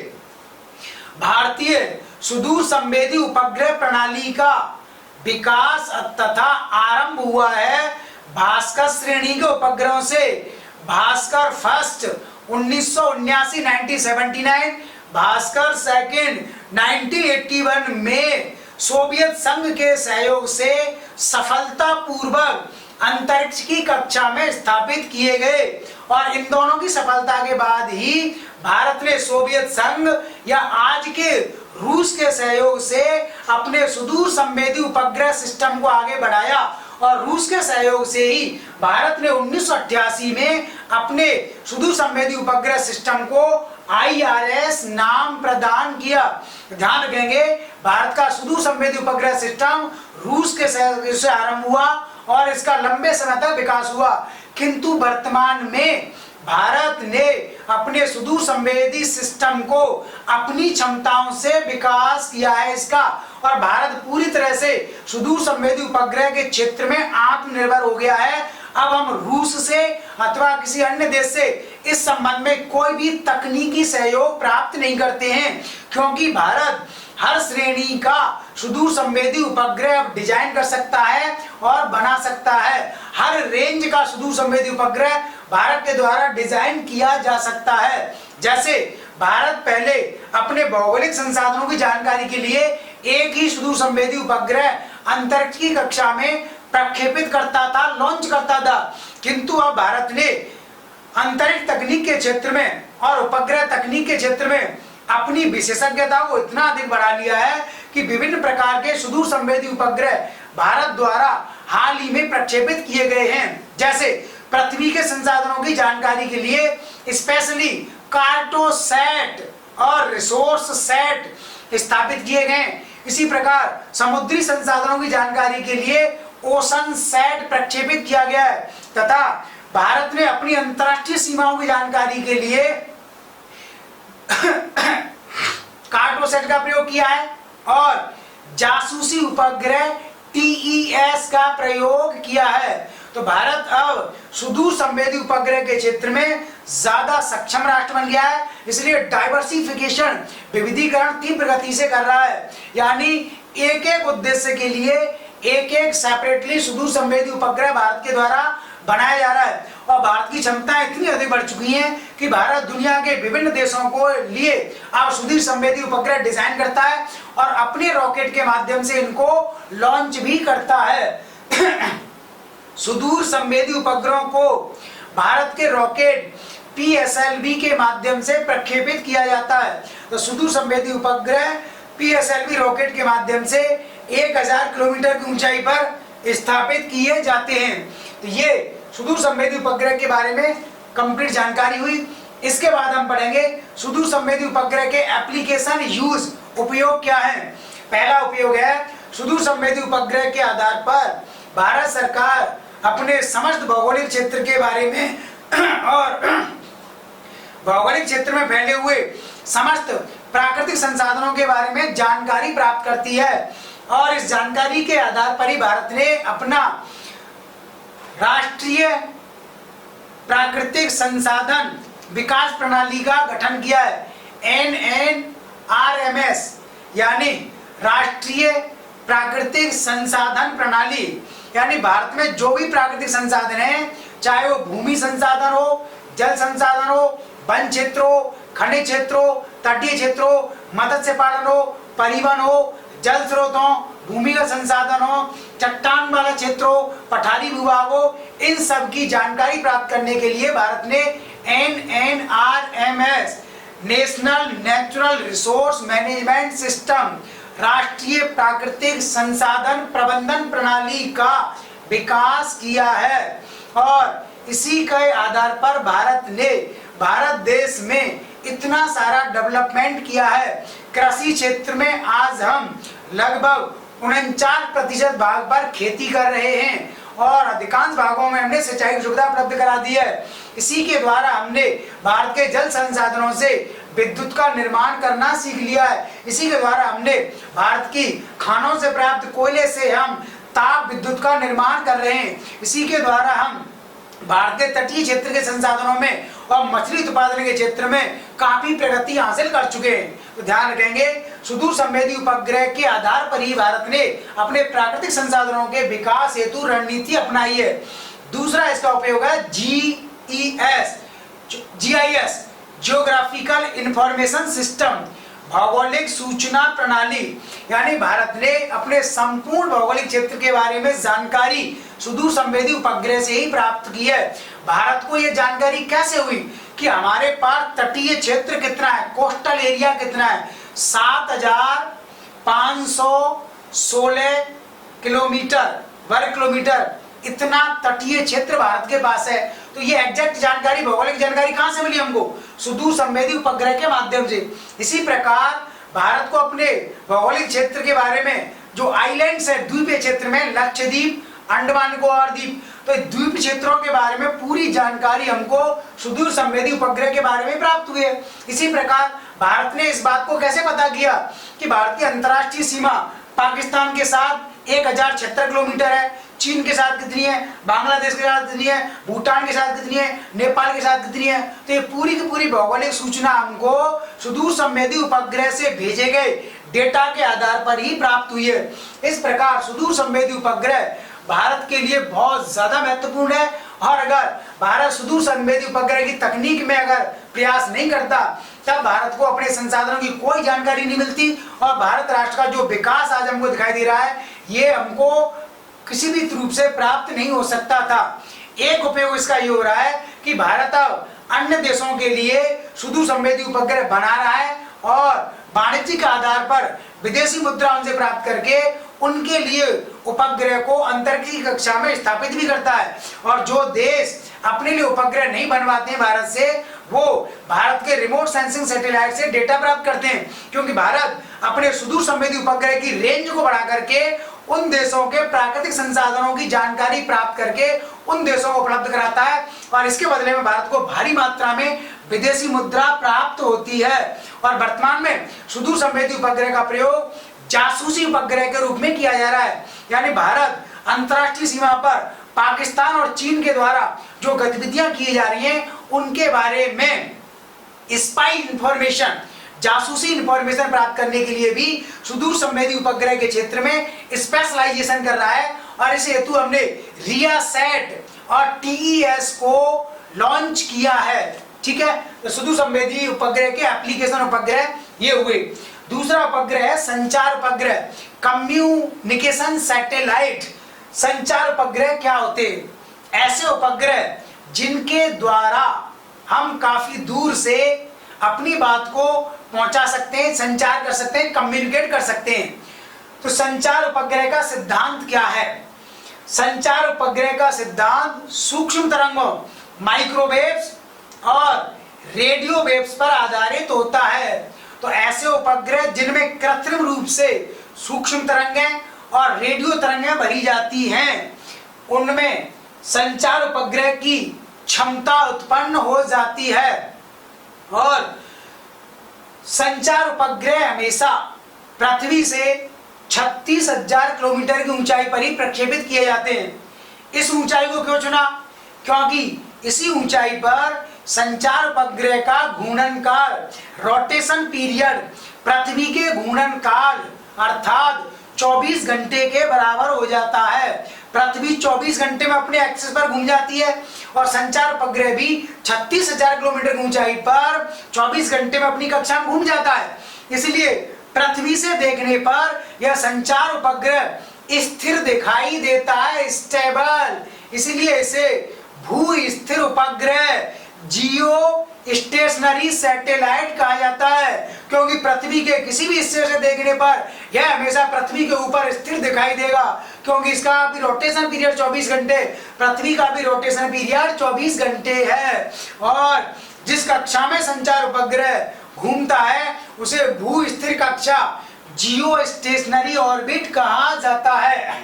भारतीय सुदूर संवेदी उपग्रह प्रणाली का विकास तथा आरंभ हुआ है भास्कर श्रेणी के उपग्रहों से। भास्कर फर्स्ट 1979, भास्कर सेकंड 1981 में सोवियत संघ के सहयोग से सफलतापूर्वक अंतरिक्ष की कक्षा में स्थापित किए गए। और इन दोनों की सफलता के बाद ही भारत ने सोवियत संघ या आज के रूस के सहयोग से अपने सुदूर संवेदी उपग्रह सिस्टम को आगे बढ़ाया और रूस के सहयोग से ही भारत ने 1988 में अपने सुदूर संवेदी उपग्रह सिस्टम को IRS नाम प्रदान किया। ध्यान रखेंगे, भारत का सुदूर संवेदी उपग्रह सिस्टम रूस के सहयोग से आरंभ हुआ और इसका लंबे समय तक विकास हुआ, किंतु वर्तमान में भारत ने अपने सुदूर संवेदी सिस्टम को अपनी क्षमताओं से विकास किया है इसका, और भारत पूरी तरह से सुदूर संवेदी उपग्रह के क्षेत्र में आत्मनिर्भर हो गया है। अब हम रूस से अथवा किसी अन्य देश से इस संबंध में कोई भी तकनीकी सहयोग प्राप्त नहीं करते हैं, क्योंकि भारत हर श्रेणी का सुदूर संवेदी उपग्रह अब डिजाइन कर सकता है और बना सकता है। हर रेंज का सुदूर संवेदी उपग्रह भारत के द्वारा डिजाइन किया जा सकता है। जैसे भारत पहले अपने भौगोलिक संसाधनों की जानकारी के लिए एक ही सुदूर संवेदी उपग्रह अंतरिक्ष की कक्षा में प्रक्षेपित करता था, लॉन्च करता था, किंतु अब भारत ने अंतरिक्ष तकनीक के क्षेत्र में और उपग्रह तकनीक के क्षेत्र में अपनी विशेषज्ञता को इतना अधिक बढ़ा लिया है कि विभिन्न प्रकार के सुदूर संवेदी उपग्रह भारत द्वारा हाल ही में प्रक्षेपित किए गए हैं। जैसे पृथ्वी के संसाधनों की जानकारी के लिए स्पेशली कार्टोसैट और रिसोर्स सैट स्थापित किए गए। इसी प्रकार समुद्री संसाधनों की जानकारी के लिए ओशन सैट प्रक्षेपित किया गया है, तथा भारत ने अपनी अंतरराष्ट्रीय सीमाओं की जानकारी के लिए कार्टोसैट का प्रयोग किया है और जासूसी उपग्रह TES का प्रयोग किया है। तो भारत अब सुदूर संवेदी उपग्रह के क्षेत्र में ज्यादा सक्षम राष्ट्र बन गया है, इसलिए डाइवर्सिफिकेशन विविधीकरण तीव्र गति से कर रहा है। यानी एक एक उद्देश्य के लिए एक एक सेपरेटली सुदूर संवेदी उपग्रह भारत के द्वारा बनाया जा रहा है, और भारत की क्षमताएं इतनी अधिक बढ़ चुकी हैं कि भारत दुनिया के विभिन्न देशों को लिए अब सुदूर संवेदी उपग्रह डिजाइन करता है और अपने रॉकेट के माध्यम से इनको लॉन्च भी करता है। सुदूर संवेदी उपग्रहों को भारत के रॉकेट PSLV के माध्यम से प्रक्षेपित किया जाता है। तो सुदूर संवेदी उपग्रह PSLV रॉकेट के माध्यम से 1000 किलोमीटर की ऊंचाई पर स्थापित किए जाते हैं। तो ये सुदूर संवेदी उपग्रह के बारे में कंप्लीट जानकारी हुई। इसके बाद हम पढ़ेंगे सुदूर संवेदी उपग्रह के एप्लीकेशन, यूज, उपयोग क्या है। पहला उपयोग है सुदूर संवेदी उपग्रह के आधार पर भारत सरकार अपने समस्त भौगोलिक क्षेत्र के बारे में और भौगोलिक क्षेत्र में फैले हुए समस्त प्राकृतिक संसाधनों के बारे में जानकारी प्राप्त करती है, और इस जानकारी के आधार पर ही भारत ने अपना राष्ट्रीय प्राकृतिक संसाधन विकास प्रणाली का गठन किया है। NNRMS यानी राष्ट्रीय प्राकृतिक संसाधन प्रणाली। यानी भारत में जो भी प्राकृतिक संसाधन है, चाहे वो भूमि संसाधन हो, जल संसाधन हो, वन क्षेत्र हो, खनिज क्षेत्र हो, तटीय क्षेत्र हो, मत्स्य पालन हो, परिवहन हो, जल स्रोत हो, भूमिगत संसाधन हो, चट्टान वाला क्षेत्र हो, पठारी भूभाग हो, इन सब की जानकारी प्राप्त करने के लिए भारत ने NNRMS national natural resource management system राष्ट्रीय प्राकृतिक संसाधन प्रबंधन प्रणाली का विकास किया है, और इसी के आधार पर भारत देश में इतना सारा डेवलपमेंट किया है। कृषि क्षेत्र में आज हम लगभग 49% भाग पर खेती कर रहे हैं और अधिकांश भागों में हमने सिंचाई की सुविधा उपलब्ध करा दी है। इसी के द्वारा हमने भारत के जल संसाधनों से विद्युत का निर्माण करना सीख लिया है। इसी के द्वारा हमने भारत की खानों से प्राप्त कोयले से हम ताप विद्युत का निर्माण कर रहे हैं। इसी के द्वारा हम भारतीय तटीय क्षेत्र के संसाधनों में और मछली उत्पादन के क्षेत्र में काफी प्रगति हासिल कर चुके हैं। तो ध्यान रखेंगे, सुदूर संवेदी उपग्रह के आधार पर ही भारत ने अपने प्राकृतिक संसाधनों के विकास हेतु रणनीति अपनाई है। दूसरा इसका उपयोग है GIS जियोग्राफिकल इंफॉर्मेशन सिस्टम, भौगोलिक सूचना प्रणाली। यानी भारत ने अपने संपूर्ण भौगोलिक क्षेत्र के बारे में जानकारी सुदूर संवेदी उपग्रह से ही प्राप्त की है। भारत को यह जानकारी कैसे हुई कि हमारे पास तटीय क्षेत्र कितना है, कोस्टल एरिया कितना है, 7516 किलोमीटर वर्ग किलोमीटर इतना तटीय क्षेत्र भारत के पास है। तो ये एग्जैक्ट जानकारी, भौगोलिक जानकारी कहां से मिली हमको? सुदूर संवेदी उपग्रह के माध्यम से। इसी प्रकार भारत को अपने भौगोलिक क्षेत्र के बारे में जो आइलैंड्स है, द्वीपीय क्षेत्र में लक्षद्वीप, अंडमान निकोबार द्वीप, तो द्वीप क्षेत्रों के बारे में पूरी जानकारी हमको सुदूर संवेदी उपग्रह के बारे में प्राप्त हुई है। इसी प्रकार भारत ने इस बात को कैसे पता किया कि भारत की अंतर्राष्ट्रीय सीमा पाकिस्तान के साथ 1076 किलोमीटर है, चीन के साथ कितनी है, बांग्लादेश के साथ कितनी है, भूटान के साथ कितनी है, नेपाल के साथ कितनी है। तो ये पूरी की पूरी भौगोलिक सूचना हमको सुदूर संवेदी उपग्रह से भेजे गए डेटा के आधार पर ही प्राप्त हुई है। इस प्रकार सुदूर संवेदी उपग्रह भारत के लिए बहुत ज्यादा महत्वपूर्ण है, और अगर भारत सुदूर संवेदी उपग्रह की तकनीक में अगर प्रयास नहीं करता तब भारत को अपने संसाधनों की कोई जानकारी नहीं मिलती, और भारत राष्ट्र का जो विकास आज हमको दिखाई दे रहा है ये हमको किसी भी रूप से प्राप्त नहीं हो सकता था। एक उपयोग इसका ये हो रहा है कि भारत अब अन्य देशों के लिए सुदूर संवेदी उपग्रह बना रहा है और वाणिज्यिक आधार पर विदेशी मुद्रा उनसे प्राप्त करके उनके लिए उपग्रह को अंतरिक्ष कक्षा में स्थापित भी करता है। और जो देश अपने लिए उपग्रह नहीं बनवाते हैं भारत से, वो भारत के रिमोट सेंसिंग सैटेलाइट से डेटा प्राप्त करते हैं, क्योंकि भारत अपने सुदूर संवेदी उपग्रह की रेंज को बढ़ा करके उन देशों के प्राकृतिक संसाधनों की जानकारी प्राप्त करके उन देशों को उपलब्ध कराता है, और इसके बदले में भारत को भारी मात्रा में विदेशी मुद्रा प्राप्त होती है। और वर्तमान में सुदूर संवेदी उपग्रह का प्रयोग जासूसी उपग्रह के रूप में किया जा रहा है, यानी भारत अंतर्राष्ट्रीय सीमा पर पाकिस्तान और चीन के द्वारा जो गतिविधियां की जा रही हैं उनके बारे में स्पाई इंफॉर्मेशन, जासूसी इंफॉर्मेशन प्राप्त करने के लिए भी सुदूर संवेदी उपग्रह के क्षेत्र में स्पेशलाइजेशन कर रहा है। और इस हेतु हमने रियासैट और टीईएस को लॉन्च किया है। ठीक है, तो सुदूर संवेदी उपग्रह के एप्लीकेशन उपग्रह ये हुए। दूसरा उपग्रह है संचार उपग्रह, कम्युनिकेशन सैटेलाइट। संचार उपग्रह क्या होते हैं? ऐसे उपग्रह जिनके द्वारा हम काफी दूर से अपनी बात को पहुंचा सकते हैं, संचार कर सकते हैं, कम्युनिकेट कर सकते हैं। तो संचार उपग्रह का सिद्धांत क्या है? संचार उपग्रह का सिद्धांत सूक्ष्म तरंगों, माइक्रोवेव्स और रेडियो वेव्स पर आधारित होता है। तो ऐसे उपग्रह जिनमें कृत्रिम रूप से सूक्ष्म तरंगें और रेडियो तरंगें भरी जाती हैं, उनमें संचार उपग्रह की क्षमता उत्पन्न हो जाती है। और संचार उपग्रह हमेशा पृथ्वी से 36,000 किलोमीटर की ऊंचाई पर ही प्रक्षेपित किए जाते हैं। इस ऊंचाई को क्यों चुना? क्योंकि इसी ऊंचाई पर संचार उपग्रह का घूर्णन काल, रोटेशन पीरियड, पृथ्वी के घूर्णन काल अर्थात 24 घंटे के बराबर हो जाता है। पृथ्वी 24 घंटे में अपने एक्सिस पर घूम जाती है और संचार उपग्रह भी 36,000 किलोमीटर की ऊंचाई पर 24 घंटे में अपनी कक्षा में घूम जाता है। इसलिए पृथ्वी से देखने पर यह संचार उपग्रह स्थिर दिखाई देता है, स्टेबल। इसलिए इसे भू स्थिर उपग्रह, जियो स्टेशनरी सैटेलाइट कहा जाता है, क्योंकि पृथ्वी के किसी भी हिस्से से देखने पर यह हमेशा पृथ्वी के ऊपर स्थिर दिखाई देगा, क्योंकि इसका भी रोटेशन पीरियड 24 घंटे, पृथ्वी का भी रोटेशन पीरियड 24 घंटे है। और जिस कक्षा में संचार उपग्रह घूमता है उसे भू स्थिर कक्षा, जियो स्टेशनरी ऑर्बिट कहा जाता है।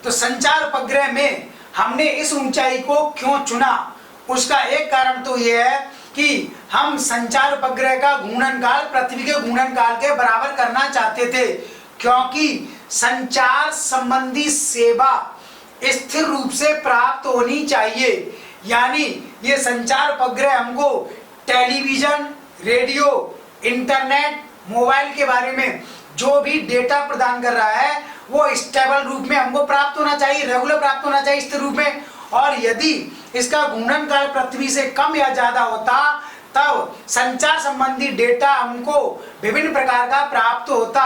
तो संचार उपग्रह में हमने इस ऊंचाई को क्यों चुना? उसका एक कारण तो यह है कि हम संचार उपग्रह का घूर्णन काल पृथ्वी के घूर्णन काल के बराबर करना चाहते थे, क्योंकि संचार संबंधी सेवा स्थिर रूप से प्राप्त होनी चाहिए। यानी ये संचार उपग्रह हमको टेलीविजन, रेडियो, इंटरनेट, मोबाइल के बारे में जो भी डेटा प्रदान कर रहा है वो स्टेबल रूप में हमको प्राप्त होना चाहिए, रेगुलर प्राप्त होना चाहिए स्थिर रूप में। और यदि इसका घूर्णन काल पृथ्वी से कम या ज्यादा होता तब संचार संबंधी डेटा हमको विभिन्न प्रकार का प्राप्त होता।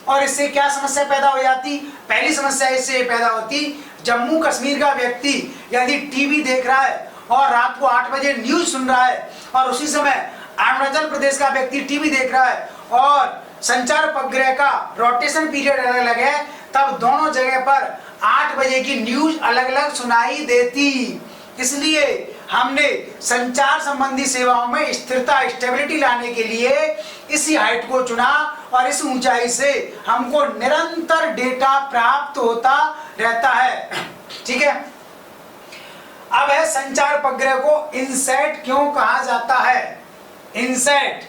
और इससे क्या समस्या पैदा हो जाती? पहली समस्या इससे पैदा होती, जम्मू कश्मीर का व्यक्ति यदि टीवी देख रहा है और रात को 8 बजे न्यूज सुन रहा है और उसी समय अरुणाचल प्रदेश का व्यक्ति टीवी देख रहा है और संचार उपग्रह का रोटेशन पीरियड अलग अलग है, तब दोनों जगह पर 8 बजे की न्यूज अलग अलग सुनाई देती। इसलिए हमने संचार संबंधी सेवाओं में स्थिरता स्टेबिलिटी लाने के लिए इसी हाइट को चुना और इस ऊंचाई से हमको निरंतर डेटा प्राप्त होता रहता है। ठीक है, अब है संचार उपग्रह को इनसैट क्यों कहा जाता है। इनसैट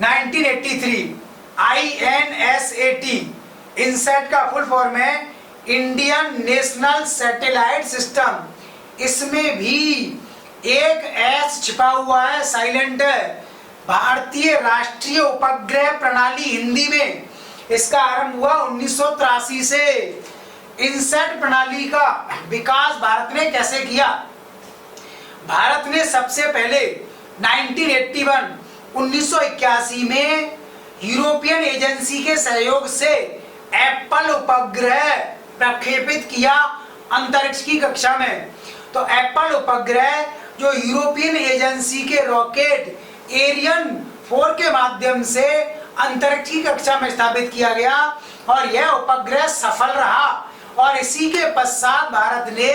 1983 INSAT, इनसैट का फुल फॉर्म है इंडियन नेशनल सैटेलाइट सिस्टम। इसमें भी एक एस छिपा हुआ है, साइलेंट है। भारतीय राष्ट्रीय उपग्रह प्रणाली हिंदी में इसका आरंभ हुआ 1983 से। इनसैट प्रणाली का विकास भारत ने कैसे किया। भारत ने सबसे पहले 1981 में यूरोपियन एजेंसी के सहयोग से एप्पल उपग्रह प्रक्षेपित किया अंतरिक्ष की कक्षा में। तो एप्पल उपग्रह जो यूरोपियन एजेंसी के रॉकेट एरियन 4 के माध्यम से अंतरिक्ष की कक्षा में स्थापित किया गया और यह उपग्रह सफल रहा। और इसी के पश्चात भारत ने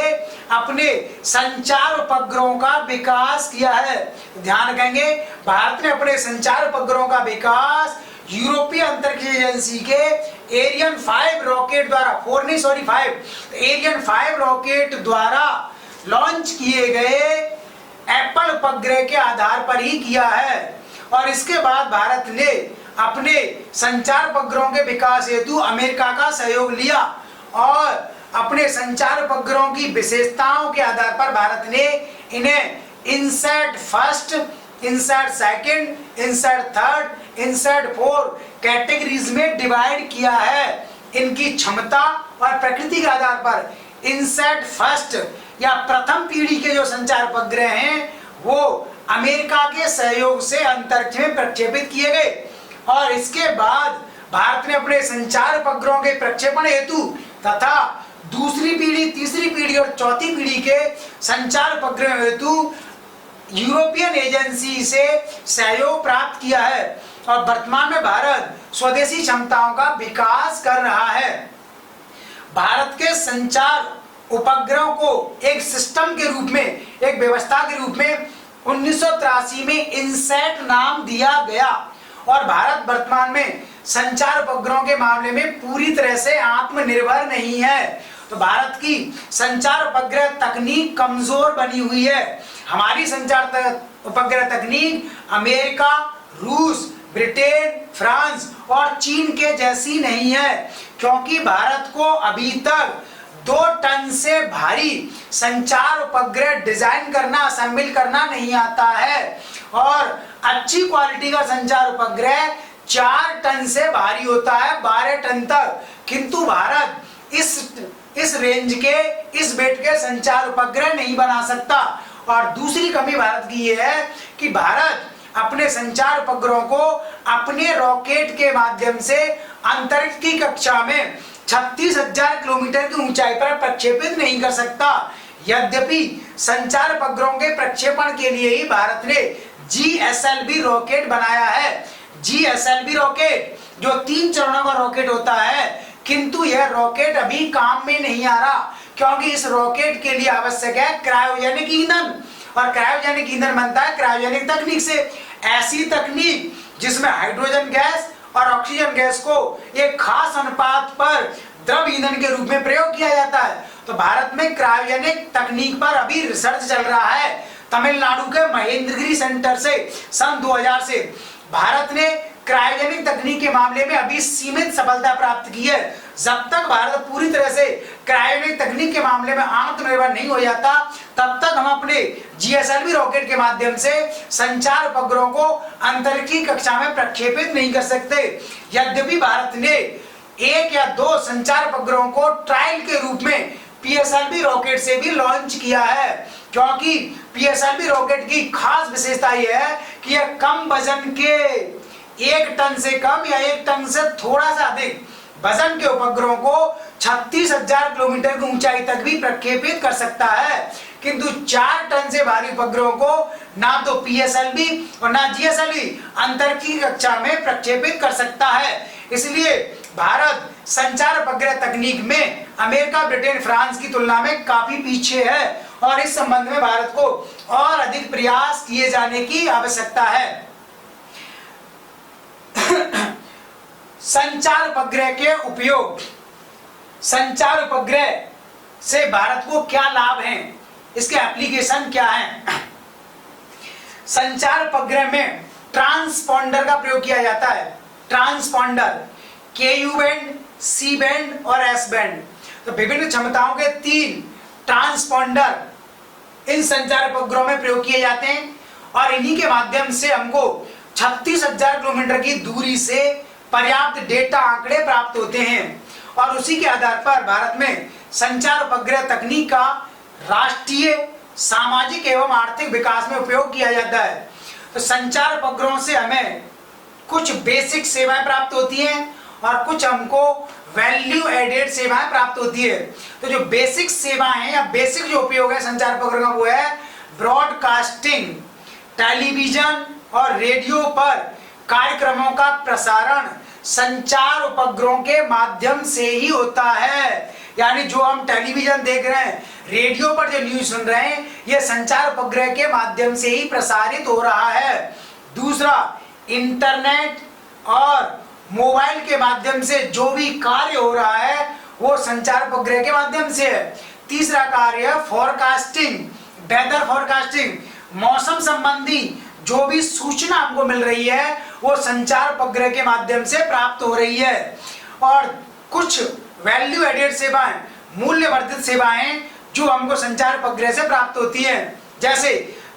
अपने संचार उपग्रहों का विकास किया है। ध्यान रखेंगे, भारत ने अपने संचार उपग्रहों का विकास यूरोपीय अंतरिक्ष एजेंसी के एरियन 5 रॉकेट द्वारा, 4 नहीं सॉरी 5, एरियन 5 रॉकेट द्वारा लॉन्च किए गए एप्पल उपग्रह के आधार पर ही किया है। और इसके बाद भारत ने अपने संचार उपग्रहों के विकास हेतु अमेरिका का सहयोग लिया और अपने संचार उपग्रहों की विशेषताओं के आधार पर भारत ने इन्हें INSAT first, INSAT second, INSAT third, INSAT 4 categories में डिवाइड किया है। इनकी क्षमता और प्रकृति के आधार पर इनसैट फर्स्ट या प्रथम पीढ़ी के जो संचार उपग्रह हैं वो अमेरिका के सहयोग से अंतरिक्ष में प्रक्षेपित किए गए। और इसके बाद भारत ने अपने संचार उपग्रहों के प्रक्षेपण हेतु तथा दूसरी पीढ़ी, तीसरी पीढ़ी और चौथी पीढ़ी के संचार उपग्रह हेतु यूरोपियन एजेंसी से सहयोग प्राप्त किया है। और वर्तमान में भारत स्वदेशी क्षमताओं का विकास कर रहा है। भारत के संचार उपग्रहों को एक सिस्टम के रूप में, एक व्यवस्था के रूप में 1983 में इनसैट नाम दिया गया। और भारत वर्तमान में संचार उपग्रहों के मामले में पूरी तरह से आत्मनिर्भर नहीं है। तो भारत की संचार उपग्रह तकनीक कमजोर बनी हुई है। हमारी संचार उपग्रह तकनीक अमेरिका, रूस, ब्रिटेन, फ्रांस और चीन के जैसी नहीं है, क्योंकि भारत को अभी तक 2 टन से भारी संचार उपग्रह डिजाइन करना, असेंबल करना नहीं आता है। और अच्छी क्वालिटी का संचार उपग्रह 4 टन से भारी होता है, 12 टन तक। किंतु भारत इस रेंज के, इस वेट के संचार उपग्रह नहीं बना सकता। और दूसरी कमी भारत की यह है कि भारत अपने संचार उपग्रहों को अपने रॉकेट के माध्यम से अंतरिक्ष की कक्षा में 36,000 किलोमीटर की ऊंचाई पर प्रक्षेपित नहीं कर सकता। यद्यपि संचार उपग्रहों के प्रक्षेपण के लिए ही भारत ने GSLV रॉकेट बनाया है। GSLV रॉकेट जो 3 चरणों का रॉकेट होता है, किंतु यह रॉकेट अभी काम में नहीं आ रहा, क्योंकि इस रॉकेट के लिए आवश्यक है क्रायोजेनिक ईंधन। और क्रायोजेनिक ईंधन बनता है क्रायोजेनिक तकनीक से, ऐसी तकनीक जिसमें हाइड्रोजन गैस और ऑक्सीजन गैस को एक खास अनुपात पर द्रव ईंधन के रूप में प्रयोग किया जाता है। तो भारत में क्रायोजेनिक तकनीक पर अभी रिसर्च चल रहा है। तमिलनाडु के महेंद्रगिरी सेंटर से सन 2000 से भारत ने क्रायोजेनिक तकनीक के मामले में अभी सीमित सफलता प्राप्त की है। जब तक भारत पूरी तरह से क्रायोजेनिक तकनीक के मामले में आत्मनिर्भर नहीं हो जाता, तब तक हम अपने GSLV रॉकेट के माध्यम से संचार उपग्रहों को अंतरिक्ष कक्षा में प्रक्षेपित नहीं कर सकते। यद्यपि भारत ने 1 या 2 संचार उपग्रहों को ट्रायल के रूप में PSLV रॉकेट से भी लॉन्च किया है, क्योंकि PSLV रॉकेट की खास विशेषता यह है कि यह कम वजन के 1 टन से कम या 1 टन से थोड़ा सा अधिक वजन के उपग्रहों को 36,000 किलोमीटर की ऊंचाई तक भी प्रक्षेपित कर सकता है। किंतु 4 टन से भारी उपग्रहों को ना तो PSLV और ना GSLV अंतरिक्ष की कक्षा में प्रक्षेपित कर सकता है। इसलिए भारत संचार उपग्रह तकनीक में अमेरिका, ब्रिटेन, फ्रांस की तुलना में काफी पीछे है और इस संबंध में भारत को और अधिक प्रयास किए जाने की आवश्यकता है। संचार उपग्रह के उपयोग, संचार उपग्रह से भारत को क्या लाभ हैं, इसके एप्लीकेशन क्या हैं? संचार उपग्रह में ट्रांसपॉन्डर का प्रयोग किया जाता है। Transponder KU band, C band और S बैंड, तो विभिन्न क्षमताओं के 3 ट्रांसपॉन्डर इन संचार उपग्रहों में प्रयोग किए जाते हैं और इन्हीं के माध्यम से हमको 36,000 किलोमीटर की दूरी से पर्याप्त डेटा आंकड़े प्राप्त होते हैं और उसी के आधार पर भारत में संचार उपग्रह तकनीक का राष्ट्रीय, सामाजिक एवं आर्थिक विकास में उपयोग किया जाता है। तो संचार उपग्रहों से हमें कुछ बेसिक सेवाएं प्राप्त होती हैं और कुछ हमको वैल्यू एडेड सेवाएं प्राप्त होती है। तो जो बेसिक सेवाएं हैं या बेसिक जो उपयोग है संचार उपग्रह का वो है ब्रॉडकास्टिंग, टेलीविजन और रेडियो पर कार्यक्रमों का प्रसारण संचार उपग्रहों के माध्यम से ही होता है। यानी जो हम टेलीविजन देख रहे हैं, रेडियो पर जो न्यूज सुन रहे हैं, यह संचार उपग्रह के माध्यम से ही प्रसारित हो रहा है। दूसरा, इंटरनेट और मोबाइल के माध्यम से जो भी कार्य हो रहा है वो संचार उपग्रह के माध्यम से है। तीसरा कार्य है फोरकास्टिंग, वेदर फोरकास्टिंग, मौसम संबंधी जो भी सूचना हमको मिल रही है वो संचार उपग्रह के माध्यम से प्राप्त हो रही है। और कुछ वैल्यू एडेड सेवाएं, मूल्य वर्धित सेवाएं जो हमको संचार उपग्रह से प्राप्त होती हैं, जैसे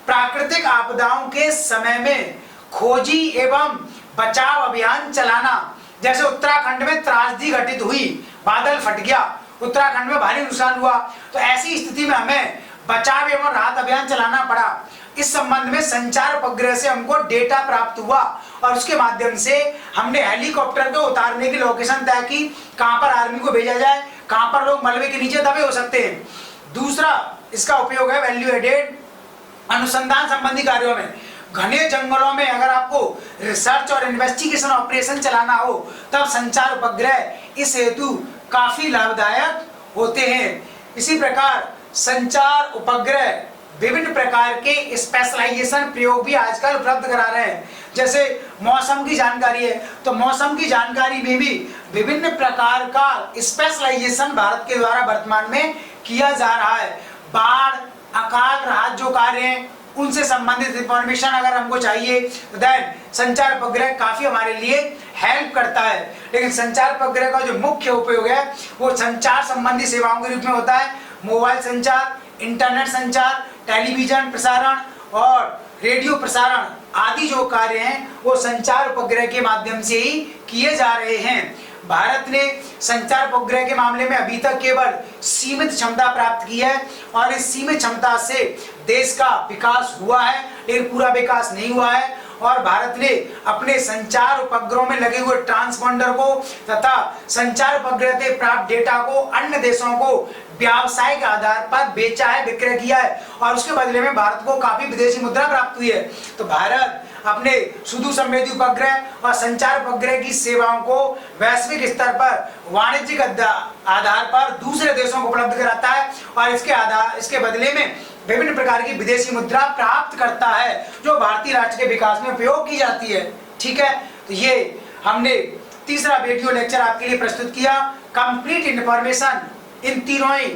प्राकृतिक आपदाओं के समय में खोजी एवं बचाव अभियान चलाना। जैसे उत्तराखंड में त्रासदी घटित हुई, बादल फट गया, उत्तराखंड में भारी नुकसान हुआ, तो ऐसी स्थिति में हमें बचाव एवं राहत अभियान चलाना पड़ा। इस संबंध में संचार उपग्रह से हमको डेटा प्राप्त हुआ और उसके माध्यम से हमने हेलीकॉप्टर को उतारने की लोकेशन तय की, कहां पर आर्मी को भेजा जाए, कहां पर लोग मलबे के नीचे दबे हो सकते हैं। दूसरा इसका उपयोग है वैल्यू एडेड अनुसंधान संबंधी कार्यों में। घने जंगलों में अगर आपको रिसर्च और इन्वेस्टिगेशन ऑपरेशन चलाना हो तब संचार उपग्रह इस हेतु काफी लाभदायक होते हैं। इसी प्रकार संचार उपग्रह विभिन्न प्रकार के स्पेशलाइजेशन प्रयोग भी आजकल उपलब्ध करा रहे हैं। जैसे मौसम की जानकारी है तो मौसम की जानकारी में भी विभिन्न प्रकार का स्पेशलाइजेशन भारत के द्वारा वर्तमान में किया जा रहा है। बाढ़, अकाल राहत जो कार्य हैं उनसे संबंधित इंफॉर्मेशन अगर हमको चाहिए तो देन संचार उपग्रह काफी हमारे लिए हेल्प करता है। लेकिन संचार उपग्रह का जो मुख्य उपयोग है वो संचार संबंधी सेवाओं के रूप में होता है। मोबाइल संचार, इंटरनेट संचार, टेलीविजन प्रसारण और रेडियो प्रसारण आदि जो कार्य हैं वो संचार उपग्रह के माध्यम से ही किए जा रहे हैं। भारत ने संचार उपग्रह के मामले में अभी तक केवल सीमित क्षमता प्राप्त की है और इस सीमित क्षमता से देश का विकास हुआ है लेकिन पूरा विकास नहीं हुआ है। और भारत ने अपने संचार उपग्रहों में लगे हुए ट्रांसपॉन्डर को तथा संचार उपग्रह से प्राप्त डेटा को अन्य देशों को व्यावसायिक आधार पर बेचा है, विक्रय किया है और उसके बदले में भारत को काफी विदेशी मुद्रा प्राप्त हुई है। तो भारत अपने सुदूर संवेदी उपग्रह और संचार उपग्रह की सेवाओं को वैश्विक स्तर पर वाणिज्यिक आधार पर दूसरे देशों को उपलब्ध कराता है और इसके बदले में विभिन्न प्रकार की विदेशी मुद्रा प्राप्त करता है जो भारतीय राष्ट्र के विकास में उपयोग की जाती है। ठीक है, तो ये हमने तीसरा वीडियो लेक्चर आपके लिए प्रस्तुत किया। कंप्लीट इंफॉर्मेशन इन तीनों ही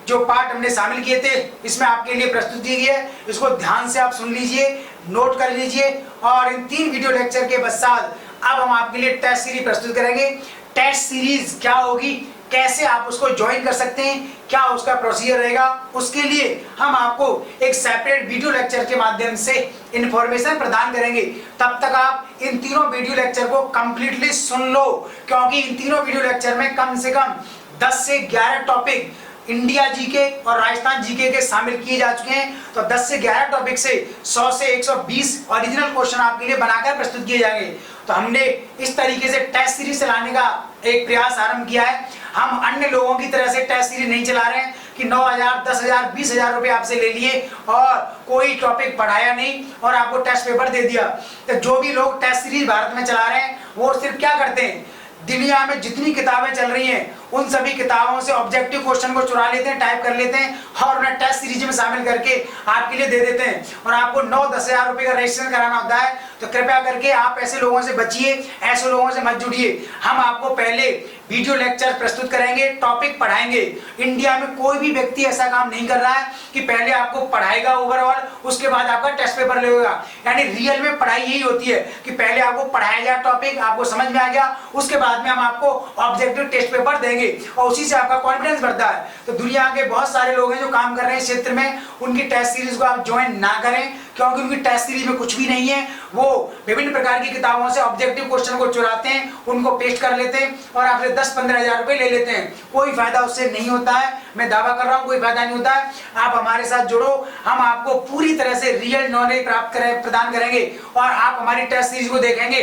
जो पार्ट हमने शामिल किए थे इसमें आपके लिए प्रस्तुत की गई है। इसको ध्यान से आप सुन लीजिए, नोट कर लीजिए और इन 3 वीडियो लेक्चर के पश्चात अब हम आपके लिए टेस्ट सीरीज प्रस्तुत करेंगे। टेस्ट सीरीज क्या होगी, कैसे आप उसको ज्वाइन कर सकते हैं, क्या उसका प्रोसीजर रहेगा, उसके लिए हम आपको एक सेपरेट वीडियो लेक्चर के माध्यम से इंफॉर्मेशन प्रदान करेंगे। तब तक आप इन तीनों वीडियो लेक्चर को कंप्लीटली सुन लो क्योंकि इन तीनों वीडियो लेक्चर में कम से कम 10 से 11 टॉपिक इंडिया जीके और राजस्थान जीके के शामिल किए जा चुके हैं। तो 10 से 11 टॉपिक से 100 से 120 ओरिजिनल क्वेश्चन आपके लिए बनाकर प्रस्तुत किए जाएंगे। तो हमने इस तरीके से टेस्ट सीरीज चलाने का एक प्रयास आरंभ किया है। हम अन्य लोगों की तरह से टेस्ट सीरीज नहीं चला रहे हैं कि 9,000, 10,000, 20,000 रुपए आपसे ले लिए और कोई टॉपिक पढ़ाया नहीं और आपको टेस्ट पेपर दे दिया। तो जो भी लोग टेस्ट सीरीज भारत में चला रहे हैं वो सिर्फ क्या करते हैं, दुनिया में जितनी किताबें चल रही हैं उन सभी किताबों से ऑब्जेक्टिव क्वेश्चन को चुरा लेते हैं, टाइप कर लेते हैं और उन्हें टेस्ट सीरीज में शामिल करके आपके लिए दे देते हैं। और आपको 9-10 हजार रुपए का रजिस्ट्रेशन कराना होता है। तो कृपया करके आप ऐसे लोगों से बचिए, ऐसे लोगों से मत जुड़िए। हम आपको पहले वीडियो लेक्चर प्रस्तुत करेंगे, टॉपिक पढ़ाएंगे। इंडिया में कोई भी व्यक्ति ऐसा काम नहीं कर रहा है कि पहले आपको पढ़ाएगा ओवरऑल, उसके बाद आपका टेस्ट पेपर लेगा। यानी रियल में पढ़ाई यही होती है कि पहले आपको पढ़ाया जाए, टॉपिक आपको समझ में आ गया, उसके बाद में हम आपको ऑब्जेक्टिव टेस्ट पेपर देंगे और उसी से आपका कॉन्फिडेंस बढ़ता है। तो दुनिया के बहुत सारे लोग हैं जो काम कर रहे हैं इस क्षेत्र में, उनकी टेस्ट सीरीज को आप ज्वाइन ना करें, क्योंकि उनकी टेस्ट सीरीज में कुछ भी नहीं है। वो विभिन्न प्रकार की किताबों से ऑब्जेक्टिव क्वेश्चन को चुराते हैं, उनको पेस्ट कर लेते हैं और आपसे 10-15 हजार रुपए ले लेते हैं। कोई फायदा उससे नहीं होता है, मैं दावा कर रहा हूं कोई फायदा नहीं होता है। आप हमारे साथ जुड़ो, हम आपको पूरी तरह से रियल नॉलेज प्रदान करेंगे और आप हमारी टेस्ट सीरीज को देखेंगे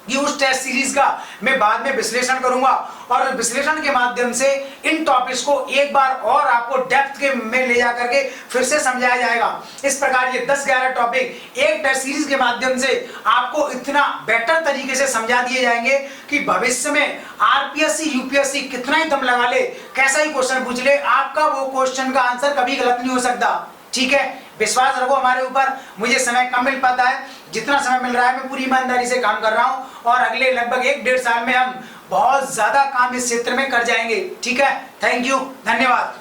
कि उस टेस्ट सीरीज का मैं बाद में विश्लेषण करूंगा और विश्लेषण के माध्यम से इन टॉपिक्स को एक बार और आपको डेप्थ के में ले जा करके फिर से समझाया जाएगा। इस प्रकार ये 10-11 टॉपिक एक टेस्ट सीरीज के माध्यम से आपको इतना बेटर तरीके से समझा दिए जाएंगे कि भविष्य में आरपीएससी यूपीएससी कितना ही दम लगा ले, कैसा ही क्वेश्चन पूछ ले, आपका वो क्वेश्चन का आंसर कभी गलत नहीं हो सकता। ठीक है, विश्वास रखो हमारे ऊपर। मुझे समय कम मिल पाता है, जितना समय मिल रहा है मैं पूरी ईमानदारी से काम कर रहा हूं और अगले लगभग 1-1.5 साल में हम बहुत ज्यादा काम इस क्षेत्र में कर जाएंगे। ठीक है, थैंक यू, धन्यवाद।